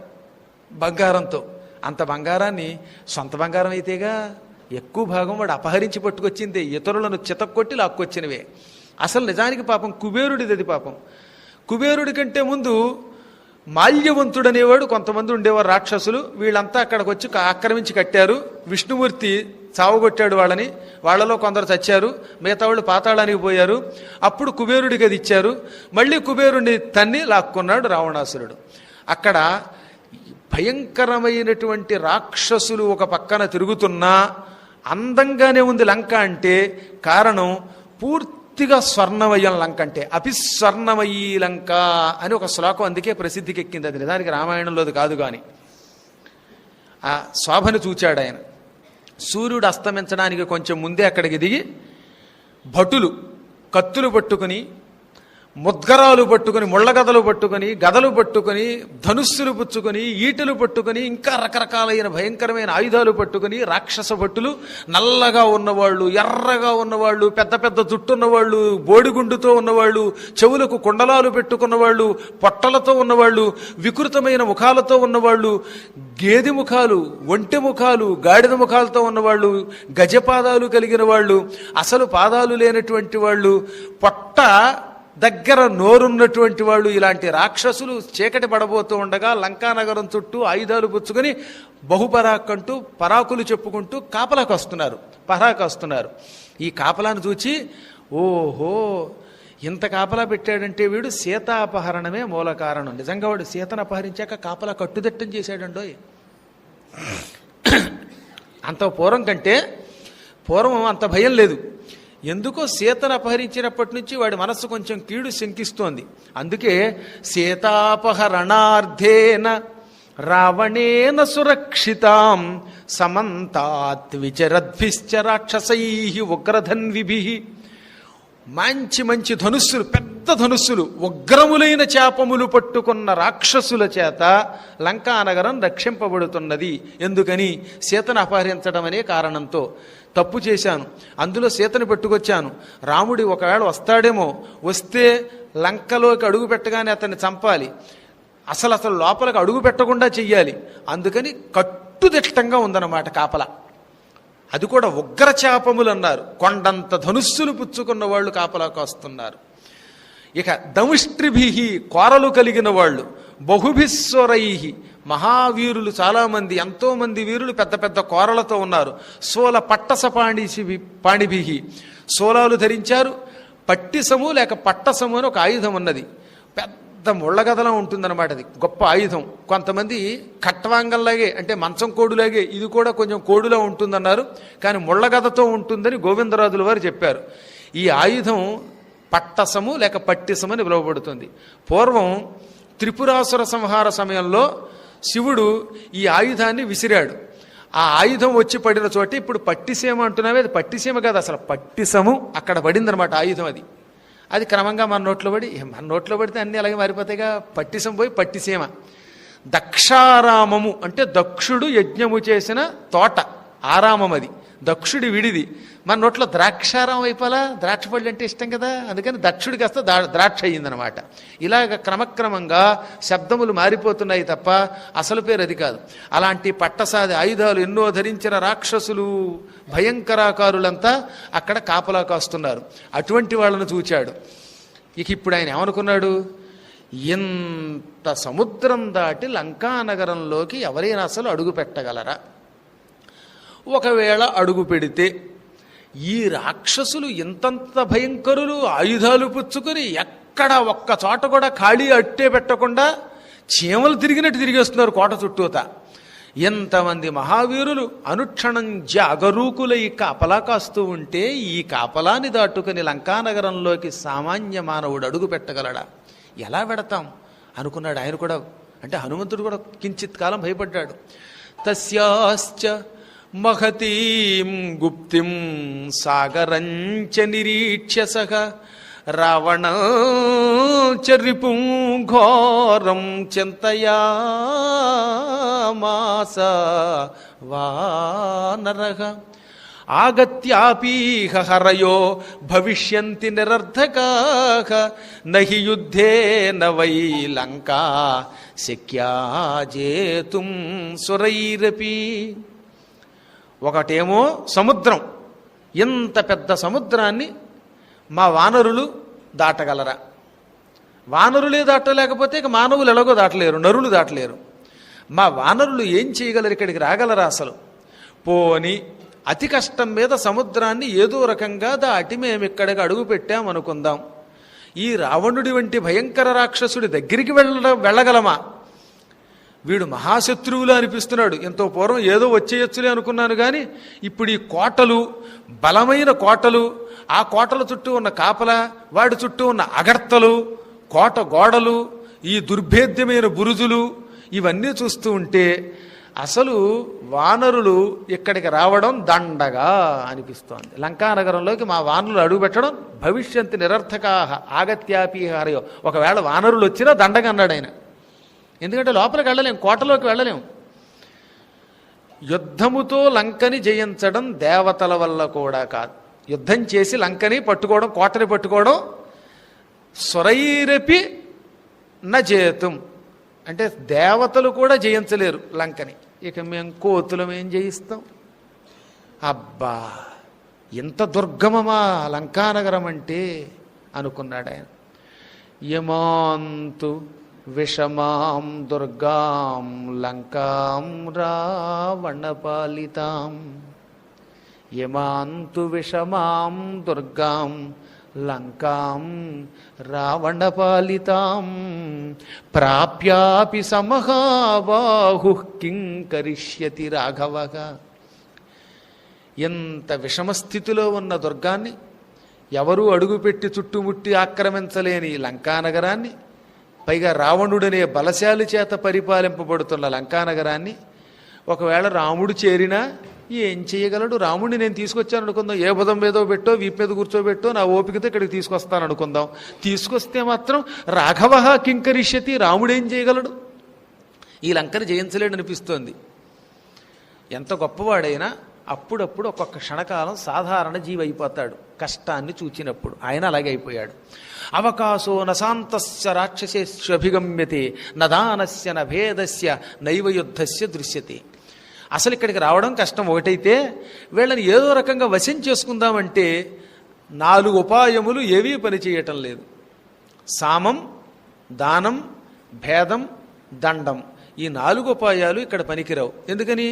బంగారంతో. అంత బంగారాన్ని సొంత బంగారం అయితేగా ఎక్కువ భాగం వాడు అపహరించి పట్టుకొచ్చిందే, ఇతరులను చితక్కొట్టి లాక్కొచ్చినవే. అసలు నిజానికి పాపం కుబేరుడిది అది. పాపం కుబేరుడి కంటే ముందు మాల్యవంతుడు అనేవాడు కొంతమంది ఉండేవారు రాక్షసులు. వీళ్ళంతా అక్కడికి వచ్చి ఆక్రమించి కట్టారు. విష్ణుమూర్తి చావగొట్టాడు వాళ్ళని, వాళ్ళలో కొందరు చచ్చారు, మిగతా వాళ్ళు పాతాళానికి పోయారు. అప్పుడు కుబేరుడికి అది ఇచ్చారు. మళ్ళీ కుబేరుడిని తన్ని లాక్కున్నాడు రావణాసురుడు. అక్కడ భయంకరమైనటువంటి రాక్షసులు ఒక పక్కన తిరుగుతున్నా అందంగానే ఉంది లంక. అంటే కారణం పూర్తిగా స్వర్ణమయం లంక. అంటే అభిస్వర్ణమయీ లంక అని ఒక శ్లోకం అందుకే ప్రసిద్ధికి ఎక్కింది. అది నిజానికి రామాయణంలోది కాదు. కానీ ఆ శోభను చూచాడు ఆయన. సూర్యుడు అస్తమించడానికి కొంచెం ముందే అక్కడికి దిగి భటులు కత్తులు పట్టుకుని, ముద్గరాలు పట్టుకుని, ముళ్ళగదలు పట్టుకుని, గదలు పట్టుకుని, ధనుస్సులు పుచ్చుకొని, ఈటలు పట్టుకుని, ఇంకా రకరకాలైన భయంకరమైన ఆయుధాలు పట్టుకుని రాక్షస భట్టులు, నల్లగా ఉన్నవాళ్ళు, ఎర్రగా ఉన్నవాళ్ళు, పెద్ద పెద్ద జుట్టున్నవాళ్ళు, బోడిగుండుతో ఉన్నవాళ్ళు, చెవులకు కుండలాలు పెట్టుకున్నవాళ్ళు, పొట్టలతో ఉన్నవాళ్ళు, వికృతమైన ముఖాలతో ఉన్నవాళ్ళు, గేదె ముఖాలు, ఒంటె ముఖాలు, గాడిద ముఖాలతో ఉన్నవాళ్ళు, గజపాదాలు కలిగిన వాళ్ళు, అసలు పాదాలు లేనటువంటి వాళ్ళు, పొట్ట దగ్గర నోరున్నటువంటి వాళ్ళు, ఇలాంటి రాక్షసులు చీకటి పడబోతూ ఉండగా లంకానగరం చుట్టూ ఆయుధాలు పుచ్చుకొని బహుపరాకంటూ పరాకులు చెప్పుకుంటూ కాపలాకు వస్తున్నారు. ఈ కాపలాను చూచి ఓహో ఇంత కాపలా పెట్టాడంటే వీడు సీతాపహరణమే మూల కారణం. నిజంగా వాడు సీతను అపహరించాక కాపలా కట్టుదిట్టం చేశాడండోయ్. అంత పూర్వం అంత భయం లేదు. ఎందుకో సీతను అపహరించినప్పటి నుంచి వాడి మనస్సు కొంచెం కీడు శంకిస్తోంది. అందుకే సీతాపహరణార్థేన రావణేన సురక్షితాం సమంతాత్ విచరద్భిశ్చ రాక్షసైః ఉగ్రధన్విభిః. మంచి ధనుస్సులు, పెద్ద ధనుస్సులు, ఉగ్రములైన చాపములు పట్టుకున్న రాక్షసుల చేత లంకానగరం రక్షింపబడుతున్నది. ఎందుకని? సీతను అపహరించడం అనే కారణంతో. తప్పు చేశాను, అందులో సీతను పెట్టుకొచ్చాను. రాముడి ఒకవేళ వస్తాడేమో, వస్తే లంకలోకి అడుగు పెట్టగానే అతన్ని చంపాలి, అసలు లోపలికి అడుగు పెట్టకుండా చెయ్యాలి. అందుకని కట్టుదిట్టంగా ఉందన్నమాట కాపలా. అది కూడా ఉగ్రచాపములు అన్నారు. కొండంత ధనుస్సులు పుచ్చుకున్న వాళ్ళు కాపలా కాస్తున్నారు. ఇక దముష్ట్రిభిహి, కోరలు కలిగిన వాళ్ళు, బహుభిస్వరైహి, మహావీరులు చాలామంది, ఎంతోమంది వీరులు పెద్ద పెద్ద కోరలతో ఉన్నారు. సోల పట్టస పాణిభిహి, సోలాలు ధరించారు. పట్టిసము లేక పట్టసము అని ఒక ఆయుధం ఉన్నది. పెద్ద ముళ్ళగదలా ఉంటుందన్నమాట. అది గొప్ప ఆయుధం. కొంతమంది ఖట్వాంగంలాగే, అంటే మంచం కోడులాగే ఇది కూడా కొంచెం కోడులా ఉంటుందన్నారు. కానీ ముళ్ళగదతో ఉంటుందని గోవిందరాజుల వారు చెప్పారు. ఈ ఆయుధం పట్టసము లేక పట్టిసము అని పిలువబడుతుంది. పూర్వం త్రిపురాసుర సంహార సమయంలో శివుడు ఈ ఆయుధాన్ని విసిరాడు. ఆ ఆయుధం వచ్చి పడిన చోట ఇప్పుడు పట్టిసీమ అంటున్నావే, అది పట్టిసీమ కాదు, అసలు పట్టిసము అక్కడ పడిందనమాట ఆయుధం. అది క్రమంగా మన నోట్లో పడితే అన్నీ అలాగే మారిపోతాయిగా. పట్టిసం పోయి పట్టిసీమ. దక్షారామము అంటే దక్షుడు యజ్ఞము చేసిన తోట, ఆరామం అది. దక్షుడి విడిది. మన నోట్లో ద్రాక్షారామం అయిపోలా, ద్రాక్ష పళ్ళు అంటే ఇష్టం కదా, అందుకని దక్షుడి కాస్త ద్రాక్ష అయ్యిందనమాట. ఇలాగ క్రమక్రమంగా శబ్దములు మారిపోతున్నాయి తప్ప అసలు పేరు అది కాదు. అలాంటి పట్టసాది ఆయుధాలు ఎన్నో ధరించిన రాక్షసులు, భయంకరాకారులంతా అక్కడ కాపలా కాస్తున్నారు. అటువంటి వాళ్ళను చూచాడు. ఇక ఇప్పుడు ఆయన ఏమనుకున్నాడు, ఇంత సముద్రం దాటి లంకానగరంలోకి ఎవరైనా అసలు అడుగు పెట్టగలరా? ఒకవేళ అడుగు పెడితే ఈ రాక్షసులు ఇంతంత భయంకరులు, ఆయుధాలు పుచ్చుకొని ఎక్కడ ఒక్క చోట కూడా ఖాళీ అట్టే పెట్టకుండా చీమలు తిరిగినట్టు తిరిగేస్తున్నారు కోట చుట్టూత. ఎంతమంది మహావీరులు అనుక్షణం జాగరూకులై కాపలా కాస్తూ ఉంటే ఈ కాపలాని దాటుకుని లంకానగరంలోకి సామాన్య మానవుడు అడుగు పెట్టగలడా? ఎలా పెడతాం అనుకున్నాడు ఆయన కూడా. అంటే హనుమంతుడు కూడా కించిత్ కాలం భయపడ్డాడు. తస్యాశ్చ మహతీం గుప్తిం సాగరంచ నిరీక్ష్య సహ రావణ చరిపుం ఘోరం చింతయామాస వానరః ఆగత్యాపీహ హరయో భవిష్యంతి నిరర్ధకాః నహి యుద్ధేన వై లంకా శక్యా జేతుం సురైరపి. ఒకటేమో సముద్రం, ఇంత పెద్ద సముద్రాన్ని మా వానరులు దాటగలరా? వానరులే దాటలేకపోతే ఇక మానవులు ఎలాగో దాటలేరు, నరులు దాటలేరు. మా వానరులు ఏం చేయగలరు? ఇక్కడికి రాగలరా అసలు? పోని అతి కష్టం మీద సముద్రాన్ని ఏదో రకంగా దాటి మేము ఇక్కడికి అడుగు పెట్టామనుకుందాం. ఈ రావణుడి వంటి భయంకర రాక్షసుడి దగ్గరికి వెళ్ళగలమా? వీడు మహాశత్రువులు అనిపిస్తున్నాడు. ఎంతో పూర్వం ఏదో వచ్చేయచ్చులే అనుకున్నాను కానీ ఇప్పుడు ఈ కోటలు, బలమైన కోటలు, ఆ కోటల చుట్టూ ఉన్న కాపల, వాడి చుట్టూ ఉన్న అగర్తలు, కోట గోడలు, ఈ దుర్భేద్యమైన బురుజులు, ఇవన్నీ చూస్తూ ఉంటే అసలు వానరులు ఇక్కడికి రావడం దండగా అనిపిస్తోంది. లంకానగరంలోకి మా వానరులు అడుగుపెట్టడం భవిష్యంతి నిరర్థకాహ ఆగత్యాపీహారయో. ఒకవేళ వానరులు వచ్చినా దండగా అన్నాడు ఆయన. ఎందుకంటే లోపలికి వెళ్ళలేం, కోటలోకి వెళ్ళలేం. యుద్ధముతో లంకని జయించడం దేవతల వల్ల కూడా కాదు. యుద్ధం చేసి లంకని పట్టుకోవడం, కోటని పట్టుకోవడం స్వరైరపి నజేతుం అంటే దేవతలు కూడా జయించలేరు లంకని. ఇక మేము కోతులం ఏం జయిస్తాం? అబ్బా, ఎంత దుర్గమమా లంకానగరం అంటే అనుకున్నాడు ఆయన. యమాంతు విషమాం దుర్గాం లంకాం రావణపాలితాం. యమాంతు విషమాం దుర్గాం లంకాం రావణపాలితాం ప్రాప్యాపి సమహాబాహు కిం కరిష్యతి రాఘవః. ఎంత విషమస్థితిలో ఉన్న దుర్గాన్ని, ఎవరూ అడుగుపెట్టి చుట్టుముట్టి ఆక్రమించలేని లంకానగరాన్ని, పైగా రావణుడనే బలశాలి చేత పరిపాలింపబడుతున్న లంకానగరాన్ని ఒకవేళ రాముడు చేరినా ఏం చేయగలడు? రాముడిని నేను తీసుకొచ్చాను అనుకుందాం, ఏ బుధం మీదో పెట్టో వీపు మీద కూర్చోబెట్టో నా ఓపికతో ఇక్కడికి తీసుకొస్తాను అనుకుందాం. తీసుకొస్తే మాత్రం రాఘవ కింకరిష్యతి, రాముడు ఏం చేయగలడు? ఈ లంకని జయించలేడు అనిపిస్తోంది. ఎంత గొప్పవాడైనా అప్పుడప్పుడు ఒక్కొక్క క్షణకాలం సాధారణ జీవి అయిపోతాడు కష్టాన్ని చూచినప్పుడు. ఆయన అలాగే అయిపోయాడు. అవకాశో నశాంతస్య రాక్షసేష్వభిగమ్యతే నదానస్య నభేదస్య నైవయుద్ధస్య దృశ్యతే. అసలు ఇక్కడికి రావడం కష్టం ఒకటైతే, వీళ్ళని ఏదో రకంగా వశం చేసుకుందామంటే 4 ఉపాయములు ఏవీ పనిచేయటం లేదు. సామం, దానం, భేదం, దండం, ఈ 4 ఉపాయాలు ఇక్కడ పనికిరావు. ఎందుకని?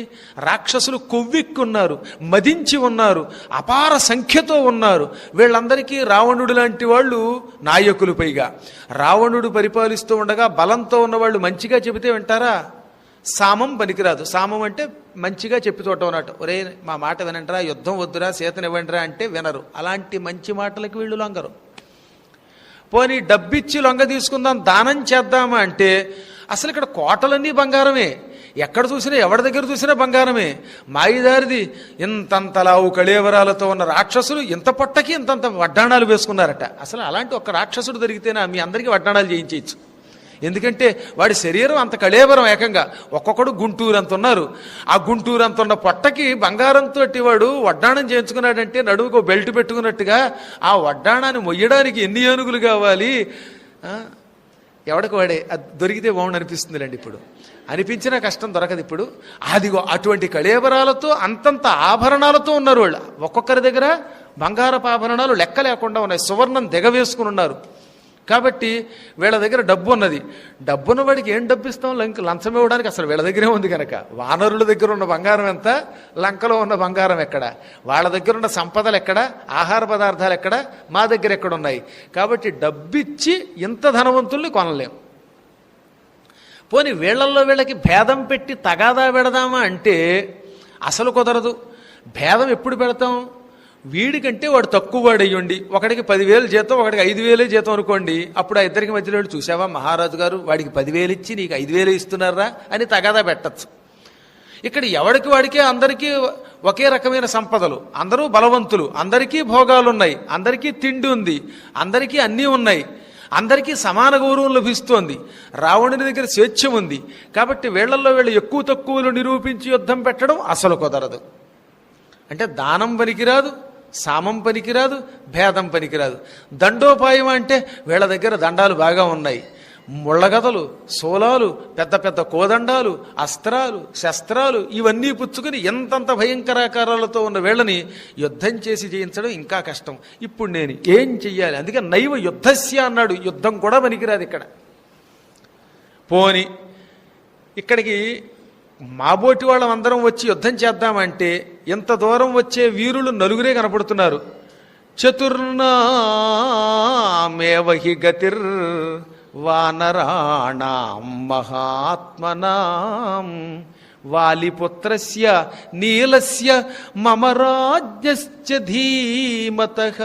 రాక్షసులు కొవ్విక్కున్నారు, మదించి ఉన్నారు, అపార సంఖ్యతో ఉన్నారు. వీళ్ళందరికీ రావణుడు లాంటి వాళ్ళు నాయకులు. పైగా రావణుడు పరిపాలిస్తూ ఉండగా బలంతో ఉన్నవాళ్ళు మంచిగా చెబితే వింటారా? సామం పనికిరాదు. సామం అంటే మంచిగా చెప్పి చూడటం అన్నట్టు. ఒరే మా మాట వినంటరా, యుద్ధం వద్దురా, సీతనివ్వండిరా అంటే వినరు. అలాంటి మంచి మాటలకి వీళ్ళు లొంగరు. పోనీ డబ్బిచ్చి లొంగ తీసుకుందాం, దానం చేద్దామా అంటే అసలు ఇక్కడ కోటలన్నీ బంగారమే, ఎక్కడ చూసినా ఎవరి దగ్గర చూసినా బంగారమే. మాయిదారిది ఇంతంతలావు కళేవరాలతో ఉన్న రాక్షసులు ఇంత పొట్టకి ఇంతంత వడ్డాణాలు వేసుకున్నారట. అసలు అలాంటి ఒక రాక్షసుడు దొరికితేనే మీ అందరికీ వడ్డాణాలు చేయించవచ్చు. ఎందుకంటే వాడి శరీరం అంత కళేవరం, ఏకంగా ఒక్కొక్కడు గుంటూరు అంత ఉన్నారు. ఆ గుంటూరు అంత ఉన్న పొట్టకి బంగారంతో వాడు వడ్డాణం చేయించుకున్నాడంటే నడువుకు బెల్ట్ పెట్టుకున్నట్టుగా ఆ వడ్డాణాన్ని మొయ్యడానికి ఎన్ని ఏనుగులు కావాలి? ఎవడికి వాడే. అది దొరికితే బాగుండు అనిపిస్తుందిలేండి. ఇప్పుడు అనిపించిన కష్టం దొరకదు. ఇప్పుడు అదిగో అటువంటి కళేబరాలతో అంతంత ఆభరణాలతో ఉన్నారు వాళ్ళు. ఒక్కొక్కరి దగ్గర బంగారపు ఆభరణాలు లెక్క లేకుండా ఉన్నాయి. సువర్ణం దిగవేసుకుని ఉన్నారు. కాబట్టి వీళ్ళ దగ్గర డబ్బు ఉన్నది. డబ్బున్న వాడికి ఏం డబ్బు ఇస్తాం? లంచం ఇవ్వడానికి అసలు వీళ్ళ దగ్గరే ఉంది కనుక. వానరుల దగ్గర ఉన్న బంగారం ఎంత, లంకలో ఉన్న బంగారం ఎక్కడ, వాళ్ళ దగ్గర ఉన్న సంపదలు ఎక్కడ, ఆహార పదార్థాలు ఎక్కడ, మా దగ్గర ఎక్కడ ఉన్నాయి. కాబట్టి డబ్బిచ్చి ఇంత ధనవంతుల్ని కొనలేం. పోనీ వీళ్ళల్లో వీళ్ళకి భేదం పెట్టి తగాదా పెడదామా అంటే అసలు కుదరదు. భేదం ఎప్పుడు పెడతాం? వీడికంటే వాడు తక్కువ వాడు అయ్యండి, ఒకడికి 10,000 జీతం, ఒకడికి 5,000 జీతం అనుకోండి. అప్పుడు ఆ ఇద్దరికి మధ్యలో చూసావా మహారాజు గారు వాడికి 10,000 ఇచ్చి నీకు 5,000 ఇస్తున్నారా అని తగాదా పెట్టచ్చు. ఇక్కడ ఎవడికి వాడికే అందరికీ ఒకే రకమైన సంపదలు, అందరూ బలవంతులు, అందరికీ భోగాలున్నాయి, అందరికీ తిండి ఉంది, అందరికీ అన్నీ ఉన్నాయి, అందరికీ సమాన గౌరవం లభిస్తోంది, రావణుని దగ్గర స్వేచ్ఛ ఉంది. కాబట్టి వీళ్లలో వీళ్ళు ఎక్కువ తక్కువలు నిరూపించి యుద్ధం పెట్టడం అసలు కుదరదు. అంటే దానం పనికిరాదు, సామం పనికిరాదు, భేదం పనికిరాదు. దండోపాయం అంటే వీళ్ళ దగ్గర దండాలు బాగా ఉన్నాయి, ముళ్ళగదలు, శూలాలు, పెద్ద పెద్ద కోదండాలు, అస్త్రాలు, శస్త్రాలు ఇవన్నీ పుచ్చుకుని ఎంతంత భయంకరాకారాలతో ఉన్న వీళ్ళని యుద్ధం చేసి జయించడం ఇంకా కష్టం. ఇప్పుడు నేను ఏం చెయ్యాలి? అందుకే నైవ యుద్ధస్య అన్నాడు. యుద్ధం కూడా పనికిరాదు ఇక్కడ. పోని ఇక్కడికి మాబోటి వాళ్ళం అందరం వచ్చి యుద్ధం చేద్దామంటే ఎంత దూరం వచ్చే వీరులు నలుగురే కనపడుతున్నారు. చతుర్నామేవహి గతిర్ వానరాణాం మహాత్మనాం వాలిపుత్రస్య నీలస్య మమ రాజ్యశ్చ ధీమతః.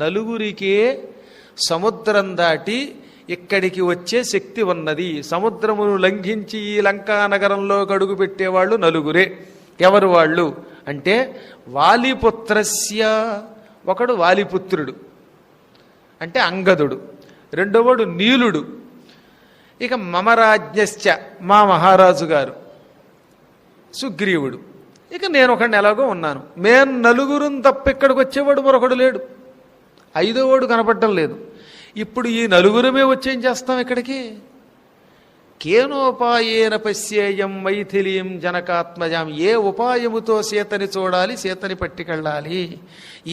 నలుగురికే సముద్రం దాటి ఇక్కడికి వచ్చే శక్తి ఉన్నది. సముద్రమును లంఘించి ఈ లంకా నగరంలో అడుగు పెట్టేవాళ్ళు నలుగురే. ఎవరు వాళ్ళు అంటే వాలిపుత్రస్య, ఒకడు వాలిపుత్రుడు అంటే అంగదుడు, రెండోవాడు నీలుడు, ఇక మమరాజ్ఞశ్చ మా మహారాజు గారు సుగ్రీవుడు, ఇక నేను ఒకడిని ఎలాగో ఉన్నాను. మేము నలుగురు తప్ప ఇక్కడికి వచ్చేవాడు మరొకడు లేడు, ఐదోవాడు కనపడటం లేదు. ఇప్పుడు ఈ నలుగురమే వచ్చేం చేస్తాం ఇక్కడికి? కేనోపాయేన పశ్యేయం మైథిలీం జనకాత్మజాం. ఏ ఉపాయముతో సీతని చూడాలి, సీతని పట్టుకెళ్ళాలి?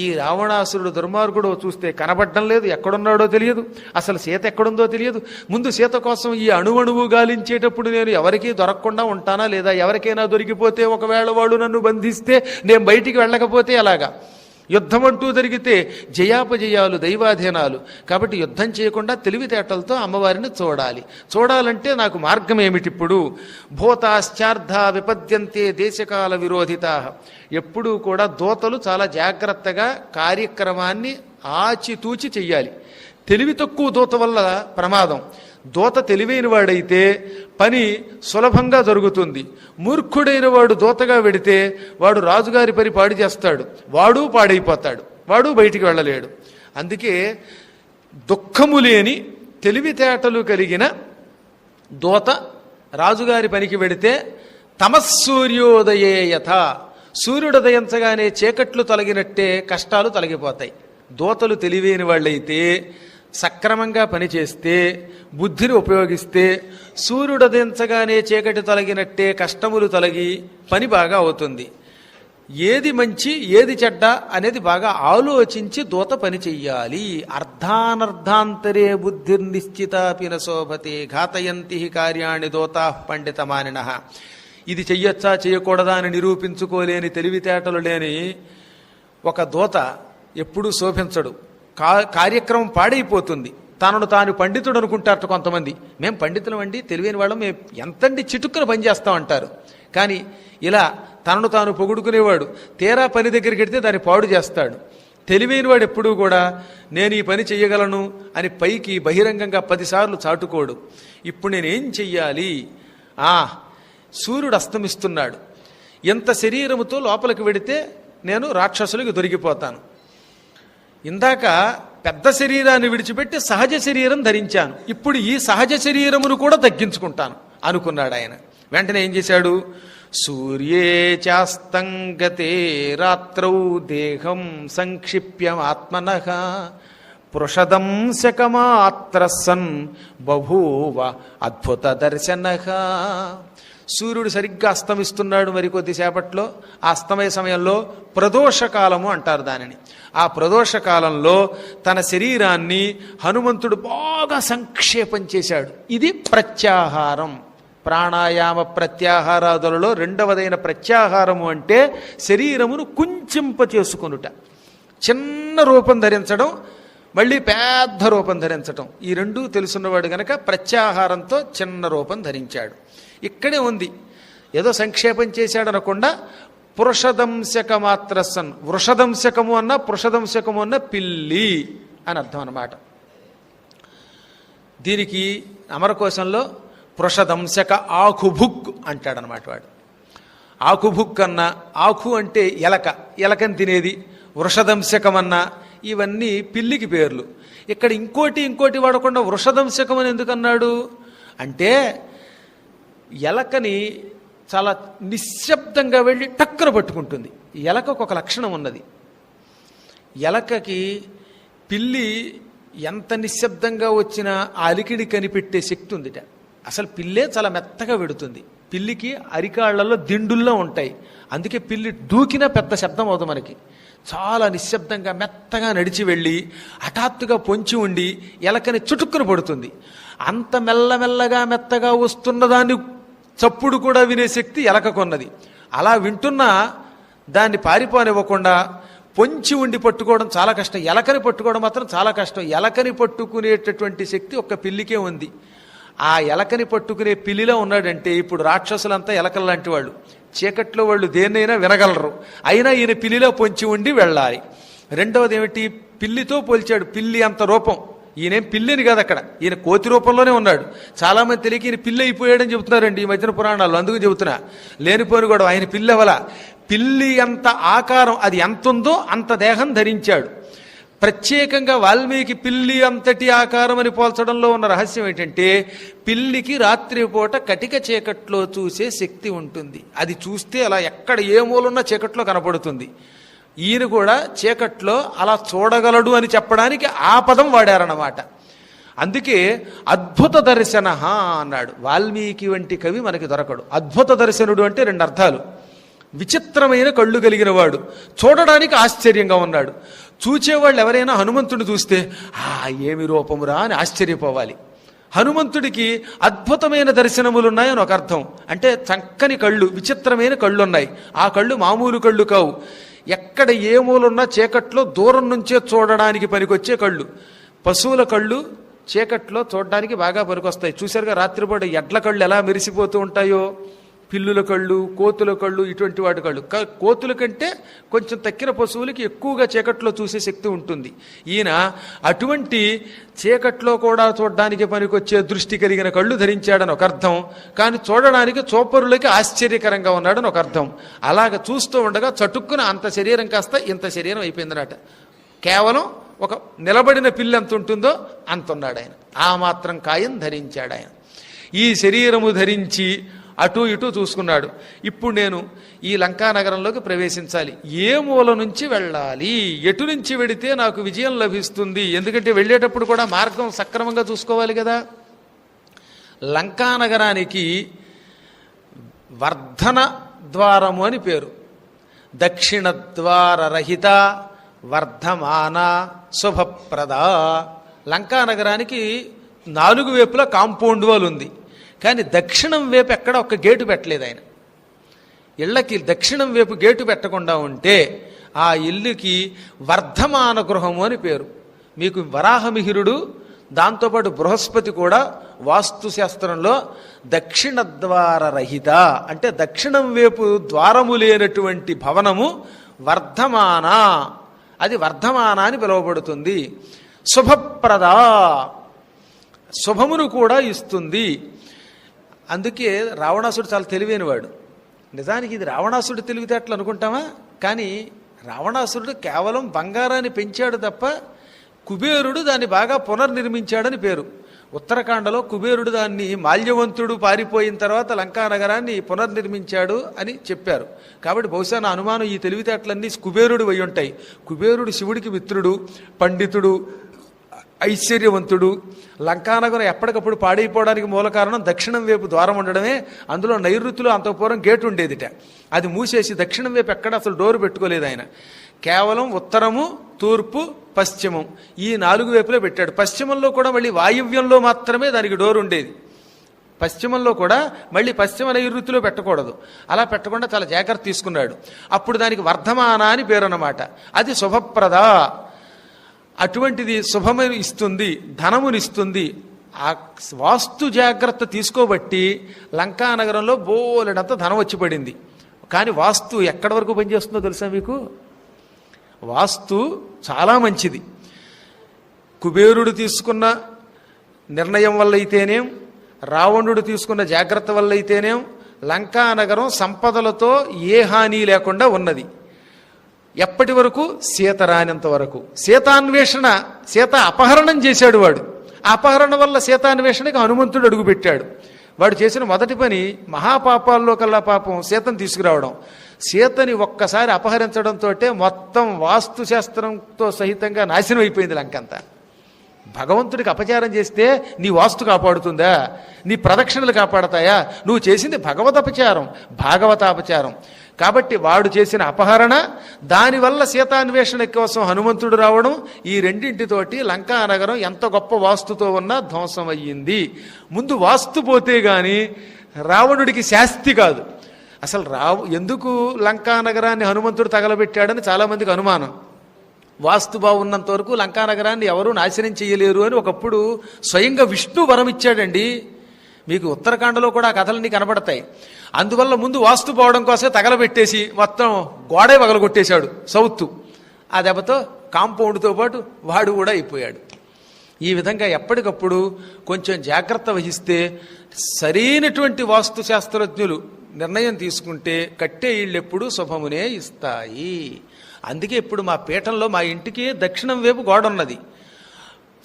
ఈ రావణాసురుడు దుర్మార్గుడు చూస్తే కనబడడం లేదు, ఎక్కడున్నాడో తెలియదు, అసలు సీత ఎక్కడుందో తెలియదు. ముందు సీత కోసం ఈ అణువణువు గాలించేటప్పుడు నేను ఎవరికీ దొరకకుండా ఉంటానా లేదా? ఎవరికైనా దొరికిపోతే ఒకవేళ వాడు నన్ను బంధిస్తే నేను బయటికి వెళ్ళకపోతే ఎలాగా? యుద్ధం అంటూ జరిగితే జయాపజయాలు దైవాధీనాలు. కాబట్టి యుద్ధం చేయకుండా తెలివితేటలతో అమ్మవారిని చూడాలి. చూడాలంటే నాకు మార్గం ఏమిటిప్పుడు? భూతాశ్చార్థ విపద్యంతే దేశకాల విరోధిత. ఎప్పుడూ కూడా దూతలు చాలా జాగ్రత్తగా కార్యక్రమాన్ని ఆచితూచి చెయ్యాలి. తెలివి తక్కువ దూత వల్ల ప్రమాదం. దూత తెలివైన వాడైతే పని సులభంగా జరుగుతుంది. మూర్ఖుడైన వాడు దూతగా వెడితే వాడు రాజుగారి పని పాడు చేస్తాడు, వాడు పాడైపోతాడు, వాడు బయటికి వెళ్ళలేడు. అందుకే దుఃఖము లేని తెలివితేటలు కలిగిన దూత రాజుగారి పనికి వెడితే తమస్సూర్యోదయే యథ, సూర్యుడు ఉదయించగానే చీకట్లు తొలగినట్టే కష్టాలు తొలగిపోతాయి. దూతలు తెలివైన వాళ్ళైతే సక్రమంగా పనిచేస్తే, బుద్ధిని ఉపయోగిస్తే సూర్యుడు ఉదయించగానే చీకటి తొలగినట్టే కష్టములు తొలగి పని బాగా అవుతుంది. ఏది మంచి ఏది చెడ్డ అనేది బాగా ఆలోచించి దూత పని చెయ్యాలి. అర్ధానర్ధాంతరే బుద్ధిర్నిశ్చితాపి నశోభతే ఘాతయంతి కార్యాణి దూతా పండితమానినః. ఇది చెయ్యొచ్చా చేయకూడదా అని నిరూపించుకోలేని తెలివితేటలు లేని ఒక దూత ఎప్పుడూ శోభించడు. కార్యక్రమం పాడైపోతుంది. తనను తాను పండితుడు అనుకుంటారట కొంతమంది. మేము పండితులం అండి, తెలివైన వాళ్ళం, మేము ఎంతండి చిటుక్కున పనిచేస్తామంటారు. కానీ ఇలా తనను తాను పొగుడుకునేవాడు తీరా పని దగ్గరికి వెడితే దాన్ని పాడు చేస్తాడు. తెలివైన వాడు ఎప్పుడూ కూడా నేను ఈ పని చెయ్యగలను అని పైకి బహిరంగంగా 10 సార్లు చాటుకోడు. ఇప్పుడు నేనేం చెయ్యాలి? సూర్యుడు అస్తమిస్తున్నాడు, ఎంత శరీరముతో లోపలికి వెడితే నేను రాక్షసులకు దొరికిపోతాను. ఇందాక పెద్ద శరీరాన్ని విడిచిపెట్టి సహజ శరీరం ధరించాను, ఇప్పుడు ఈ సహజ శరీరమును కూడా తగ్గించుకుంటాను అనుకున్నాడు ఆయన. వెంటనే ఏం చేశాడు? సూర్యే చాస్తంగతే రాత్రౌ దేహం సంక్షిప్యమాత్మనః పృషదంశకమాత్ర సన్ బభూవ అద్భుత దర్శనః. సూర్యుడు సరిగ్గా అస్తమిస్తున్నాడు మరికొద్దిసేపట్లో. ఆ అస్తమయ సమయంలో ప్రదోషకాలము అంటారు దానిని. ఆ ప్రదోషకాలంలో తన శరీరాన్ని హనుమంతుడు బాగా సంక్షేపం చేశాడు. ఇది ప్రత్యాహారం. ప్రాణాయామ ప్రత్యాహారాదులలో రెండవదైన ప్రత్యాహారము అంటే శరీరమును కుంచింప చేసుకొనుట. చిన్న రూపం ధరించడం, మళ్ళీ పెద్ద రూపం ధరించటం, ఈ రెండూ తెలుసున్నవాడు గనక ప్రత్యాహారంతో చిన్న రూపం ధరించాడు. ఇక్కడే ఉంది, ఏదో సంక్షేపం చేశాడనకుండా పురుషదంశక మాత్రసన్. వృషదంశకము అన్న పురుషదంశకము అన్న పిల్లి అని అర్థం అన్నమాట. దీనికి అమరకోశంలో పురుషదంశక ఆకుభుక్ అంటాడనమాట వాడు. ఆకుభుక్ అన్న, ఆకు అంటే ఎలక, ఎలకని తినేది. వృషదంశకం అన్న, ఇవన్నీ పిల్లికి పేర్లు. ఇక్కడ ఇంకోటి వాడకుండా వృషదంశకం అని ఎందుకన్నాడు అంటే ఎలకని చాలా నిశ్శబ్దంగా వెళ్ళి టక్కున పట్టుకుంటుంది. ఎలకకు ఒక లక్షణం ఉన్నది. ఎలకకి పిల్లి ఎంత నిశ్శబ్దంగా వచ్చినా ఆ అలికిడి కనిపెట్టే శక్తి ఉందిట. అసలు పిల్లే చాలా మెత్తగా వెడుతుంది. పిల్లికి అరికాళ్లలో దిండుల్లో ఉంటాయి. అందుకే పిల్లి దూకినా పెద్ద శబ్దం అవుతుంది మనకి. చాలా నిశ్శబ్దంగా మెత్తగా నడిచి వెళ్ళి హఠాత్తుగా పొంచి ఉండి ఎలకని చుటుక్కున పడుతుంది. అంత మెల్లమెల్లగా మెత్తగా వస్తున్న దాన్ని చప్పుడు కూడా వినే శక్తి ఎలకకున్నది. అలా వింటున్నా దాన్ని పారిపోనివ్వకుండా పొంచి ఉండి పట్టుకోవడం చాలా కష్టం. ఎలకని పట్టుకోవడం మాత్రం చాలా కష్టం. ఎలకని పట్టుకునేటటువంటి శక్తి ఒక్క పిల్లికే ఉంది. ఆ ఎలకని పట్టుకునే పిల్లిలో ఉన్నాడంటే ఇప్పుడు రాక్షసులంతా ఎలకల లాంటి వాళ్ళు. చీకట్లో వాళ్ళు దేన్నైనా వినగలరు. అయినా ఈయన పిల్లిలో పొంచి ఉండి వెళ్ళాలి. రెండవది ఏమిటి, పిల్లితో పోల్చాడు. పిల్లి అంత రూపం. ఈయనేం పిల్లిని కాదు, అక్కడ ఈయన కోతి రూపంలోనే ఉన్నాడు. చాలామంది తెలియక ఈయన పిల్లి అయిపోయాడని చెబుతున్నారండి ఈ మధ్యన పురాణాలు. అందుకు చెబుతున్నా, లేనిపోని కూడా ఆయన పిల్లి అవల. పిల్లి అంత ఆకారం అది ఎంత ఉందో అంత దేహం ధరించాడు. ప్రత్యేకంగా వాల్మీకి పిల్లి అంతటి ఆకారం అని పోల్చడంలో ఉన్న రహస్యం ఏంటంటే పిల్లికి రాత్రిపూట కటిక చీకట్లో చూసే శక్తి ఉంటుంది. అది చూస్తే అలా ఎక్కడ ఏ మూలున్నా చీకట్లో కనపడుతుంది. ఈయన కూడా చీకట్లో అలా చూడగలడు అని చెప్పడానికి ఆ పదం వాడారన్నమాట. అందుకే అద్భుత దర్శన అన్నాడు. వాల్మీకి వంటి కవి మనకి దొరకడు. అద్భుత దర్శనుడు అంటే రెండు అర్థాలు. విచిత్రమైన కళ్ళు కలిగిన వాడు, చూడడానికి ఆశ్చర్యంగా ఉన్నాడు. చూచేవాళ్ళు ఎవరైనా హనుమంతుడిని చూస్తే ఏమి రూపమురా అని ఆశ్చర్యపోవాలి. హనుమంతుడికి అద్భుతమైన దర్శనములు ఉన్నాయని ఒక అర్థం. అంటే చక్కని కళ్ళు, విచిత్రమైన కళ్ళు ఉన్నాయి. ఆ కళ్ళు మామూలు కళ్ళు కావు. ఎక్కడ ఏ మూలున్నా చీకట్లో దూరం నుంచే చూడడానికి పనికొచ్చే కళ్ళు. పశువుల కళ్ళు చీకట్లో చూడడానికి బాగా పనికొస్తాయి. చూసారుగా రాత్రిపూట ఎడ్ల కళ్ళు ఎలా మెరిసిపోతూ ఉంటాయో, పిల్లుల కళ్ళు, కోతుల కళ్ళు, ఇటువంటి వాటి కళ్ళు. కోతుల కంటే కొంచెం తక్కిన పశువులకి ఎక్కువగా చీకట్లో చూసే శక్తి ఉంటుంది. ఈయన అటువంటి చీకట్లో కూడా చూడడానికి పనికొచ్చే దృష్టి కలిగిన కళ్ళు ధరించాడని ఒక అర్థం. కానీ చూడడానికి చూపరులకి ఆశ్చర్యకరంగా ఉన్నాడని ఒక అర్థం. అలాగ చూస్తూ ఉండగా చటుక్కున అంత శరీరం కాస్త ఇంత శరీరం అయిపోయిందన్నట. కేవలం ఒక నిలబడిన పిల్లి ఎంత ఉంటుందో అంత ఉన్నాడు ఆయన. ఆ మాత్రం కాయం ధరించాడు ఆయన. ఈ శరీరము ధరించి అటు ఇటు చూసుకున్నాడు. ఇప్పుడు నేను ఈ లంకానగరంలోకి ప్రవేశించాలి. ఏ మూల నుంచి వెళ్ళాలి, ఎటు నుంచి వెడితే నాకు విజయం లభిస్తుంది? ఎందుకంటే వెళ్ళేటప్పుడు కూడా మార్గం సక్రమంగా చూసుకోవాలి కదా. లంకానగరానికి వర్ధన ద్వారము అని పేరు. దక్షిణ ద్వార రహిత వర్ధమాన శుభప్రద. లంకానగరానికి 4 వైపులా కాంపౌండ్ వాల్ ఉంది. కానీ దక్షిణం వైపు ఎక్కడ ఒక్క గేటు పెట్టలేదు ఆయన. ఇళ్ళకి దక్షిణం వైపు గేటు పెట్టకుండా ఉంటే ఆ ఇల్లుకి వర్ధమాన గృహము అని పేరు. మీకు వరాహమిహిరుడు దాంతోపాటు బృహస్పతి కూడా వాస్తుశాస్త్రంలో దక్షిణ ద్వార రహిత అంటే దక్షిణం వైపు ద్వారము లేనటువంటి భవనము వర్ధమాన, అది వర్ధమాన అని పిలువబడుతుంది. శుభప్రద, శుభమును కూడా ఇస్తుంది. అందుకే రావణాసుడు చాలా తెలివైనవాడు. నిజానికి ఇది రావణాసుడు తెలివితేటలు అనుకుంటామా? కానీ రావణాసురుడు కేవలం బంగారాన్ని పెంచాడు తప్ప కుబేరుడు దాన్ని బాగా పునర్నిర్మించాడని పేరు. ఉత్తరాఖండలో కుబేరుడు దాన్ని మాల్యవంతుడు పారిపోయిన తర్వాత లంకా నగరాన్ని పునర్నిర్మించాడు అని చెప్పారు. కాబట్టి బహుశా నా అనుమానం ఈ తెలివితేటలన్నీ కుబేరుడు అయి ఉంటాయి. కుబేరుడు శివుడికి మిత్రుడు, పండితుడు, ఐశ్వర్యవంతుడు. లంకానగరం ఎప్పటికప్పుడు పాడైపోవడానికి మూల కారణం దక్షిణం వైపు ద్వారం ఉండడమే. అందులో నైరుతిలో అంతఃపురం గేటు ఉండేదిట, అది మూసేసి దక్షిణం వైపు ఎక్కడ అసలు డోరు పెట్టుకోలేదు ఆయన. కేవలం ఉత్తరము, తూర్పు, పశ్చిమం ఈ 4 వైపులే పెట్టాడు. పశ్చిమంలో కూడా మళ్ళీ వాయువ్యంలో మాత్రమే దానికి డోరు ఉండేది. పశ్చిమంలో కూడా మళ్ళీ పశ్చిమ నైరుతిలో పెట్టకూడదు. అలా పెట్టకుండా చాలా జాగ్రత్త తీసుకున్నాడు. అప్పుడు దానికి వర్ధమాన అని పేరు అన్నమాట. అది శుభప్రద, అటువంటిది శుభముని ఇస్తుంది, ధనమునిస్తుంది. ఆ వాస్తు జాగ్రత్త తీసుకోబట్టి లంకానగరంలో బోలెడంత ధనం వచ్చి పడింది. కానీ వాస్తు ఎక్కడి వరకు పనిచేస్తుందో తెలుసా మీకు? వాస్తు చాలా మంచిది. కుబేరుడు తీసుకున్న నిర్ణయం వల్ల అయితేనేం, రావణుడు తీసుకున్న జాగ్రత్త వల్ల అయితేనేం లంకానగరం సంపదలతో ఏ హాని లేకుండా ఉన్నది. ఎప్పటి వరకు? సీత రానంత వరకు. సీతాన్వేషణ, సీత అపహరణం చేశాడు వాడు. ఆ అపహరణ వల్ల సీతాన్వేషణకి హనుమంతుడు అడుగుపెట్టాడు. వాడు చేసిన మొదటి పని మహాపాపాల్లో కల్లా పాపం సీతను తీసుకురావడం. సీతని ఒక్కసారి అపహరించడంతో మొత్తం వాస్తుశాస్త్రంతో సహితంగా నాశనం అయిపోయింది లంకంతా. భగవంతుడికి అపచారం చేస్తే నీ వాస్తు కాపాడుతుందా? నీ ప్రదక్షిణలు కాపాడతాయా? నువ్వు చేసింది భగవదపచారం, భాగవతాపచారం. కాబట్టి వాడు చేసిన అపహరణ, దానివల్ల సీతాన్వేషణ కోసం హనుమంతుడు రావడం, ఈ రెండింటితోటి లంకానగరం ఎంత గొప్ప వాస్తుతో ఉన్నా ధ్వంసం అయ్యింది. ముందు వాస్తు పోతే గాని రావణుడికి శాస్తి కాదు. అసలు ఎందుకు లంకానగరాన్ని హనుమంతుడు తగలబెట్టాడని చాలామందికి అనుమానం. వాస్తు బాగున్నంత వరకు లంకానగరాన్ని ఎవరూ నాశనం చేయలేరు అని ఒకప్పుడు స్వయంగా విష్ణు వరం ఇచ్చాడండి. మీకు ఉత్తరాఖండలో కూడా ఆ కథలన్నీ కనబడతాయి. అందువల్ల ముందు వాస్తు పోవడం కోసమే తగలబెట్టేసి మొత్తం గోడే పగలగొట్టేశాడు సౌత్. ఆ దెబ్బతో కాంపౌండ్తో పాటు వాడు కూడా అయిపోయాడు. ఈ విధంగా ఎప్పటికప్పుడు కొంచెం జాగ్రత్త వహిస్తే సరైనటువంటి వాస్తు శాస్త్రజ్ఞులు నిర్ణయం తీసుకుంటే కట్టే ఇళ్ళు ఎప్పుడూ శుభమునే ఇస్తాయి. అందుకే ఇప్పుడు మా పీఠంలో, మా ఇంటికి దక్షిణం వైపు గోడ ఉన్నది.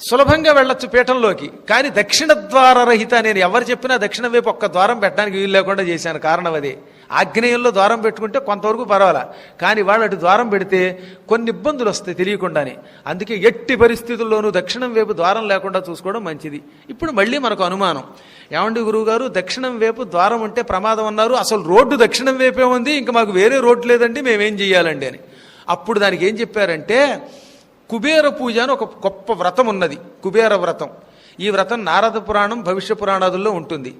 సులభంగా వెళ్ళొచ్చు పీఠంలోకి. కానీ దక్షిణ ద్వార రహిత, నేను ఎవరు చెప్పినా దక్షిణం వైపు ఒక్క ద్వారం పెట్టడానికి వీలు లేకుండా చేశాను. కారణం అదే. ఆగ్నేయంలో ద్వారం పెట్టుకుంటే కొంతవరకు పర్వాలా, కానీ వాళ్ళు అటు ద్వారం పెడితే కొన్ని ఇబ్బందులు వస్తాయి తెలియకుండానే. అందుకే ఎట్టి పరిస్థితుల్లోనూ దక్షిణం వైపు ద్వారం లేకుండా చూసుకోవడం మంచిది. ఇప్పుడు మళ్ళీ మనకు అనుమానం, ఏమండి గురువుగారు దక్షిణం వైపు ద్వారం ఉంటే ప్రమాదం అన్నారు, అసలు రోడ్డు దక్షిణం వైపే ఉంది, ఇంకా మాకు వేరే రోడ్డు లేదండి, మేమేం చెయ్యాలండి అని. అప్పుడు దానికి ఏం చెప్పారంటే, కుబేర పూజ అని ఒక గొప్ప వ్రతం ఉన్నది, కుబేర వ్రతం. ఈ వ్రతం నారద పురాణం, భవిష్య పురాణాదుల్లో ఉంటుంది.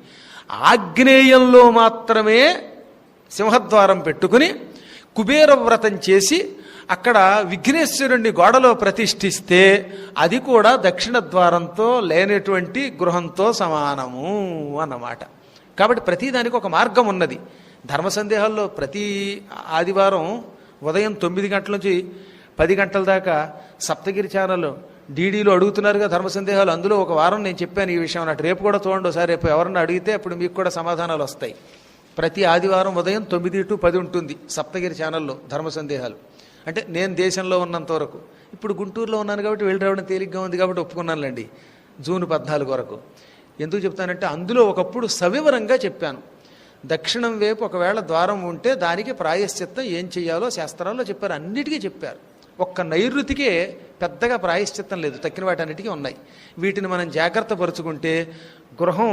ఆగ్నేయంలో మాత్రమే సింహద్వారం పెట్టుకుని కుబేర వ్రతం చేసి అక్కడ విఘ్నేశ్వరుణ్ణి గోడలో ప్రతిష్ఠిస్తే అది కూడా దక్షిణ ద్వారంతో లేనటువంటి గృహంతో సమానము అన్నమాట. కాబట్టి ప్రతిదానికి ఒక మార్గం ఉన్నది. ధర్మ సందేహాల్లో ప్రతి ఆదివారం ఉదయం 9 గంటల నుంచి 10 గంటల దాకా సప్తగిరి ఛానల్ డీడీలో అడుగుతున్నారుగా ధర్మ సందేహాలు. అందులో ఒక వారం నేను చెప్పాను ఈ విషయం అన్నట్టు. రేపు కూడా చూడండి ఒకసారి, రేపు ఎవరన్నా అడిగితే అప్పుడు మీకు కూడా సమాధానాలు వస్తాయి. ప్రతి ఆదివారం ఉదయం 9 to 10 ఉంటుంది సప్తగిరి ఛానల్లో ధర్మ సందేహాలు. అంటే నేను దేశంలో ఉన్నంత వరకు. ఇప్పుడు గుంటూరులో ఉన్నాను కాబట్టి వెళ్ళి రావడం తేలిగ్గా ఉంది కాబట్టి ఒప్పుకున్నానులేండి. జూన్ 14 వరకు. ఎందుకు చెప్తానంటే అందులో ఒకప్పుడు సవివరంగా చెప్పాను. దక్షిణం వైపు ఒకవేళ ద్వారం ఉంటే దానికి ప్రాయశ్చిత్తం ఏం చెయ్యాలో శాస్త్రాల్లో చెప్పారు, అన్నిటికీ చెప్పారు. ఒక్క నైరుతికే పెద్దగా ప్రాయశ్చిత్తం లేదు, తక్కిన వాటన్నిటికీ ఉన్నాయి. వీటిని మనం జాగ్రత్త పరుచుకుంటే గృహం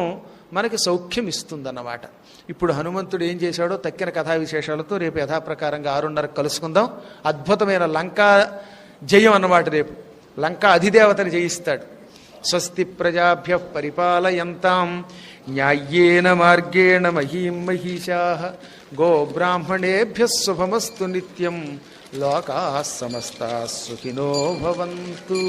మనకి సౌఖ్యం ఇస్తుందన్నమాట. ఇప్పుడు హనుమంతుడు ఏం చేశాడో తక్కిన కథా విశేషాలతో రేపు యథాప్రకారంగా 6:30 కలుసుకుందాం. అద్భుతమైన లంకా జయం అన్నమాట. రేపు లంకా అధిదేవతని జయిస్తాడు. స్వస్తి ప్రజాభ్య పరిపాలయంతాం న్యాయేన మార్గేణ మహీం మహిషాః గోబ్రాహ్మణేభ్య శుభమస్తు నిత్యం లోకాః సమస్తాః సుఖినో భవంతు.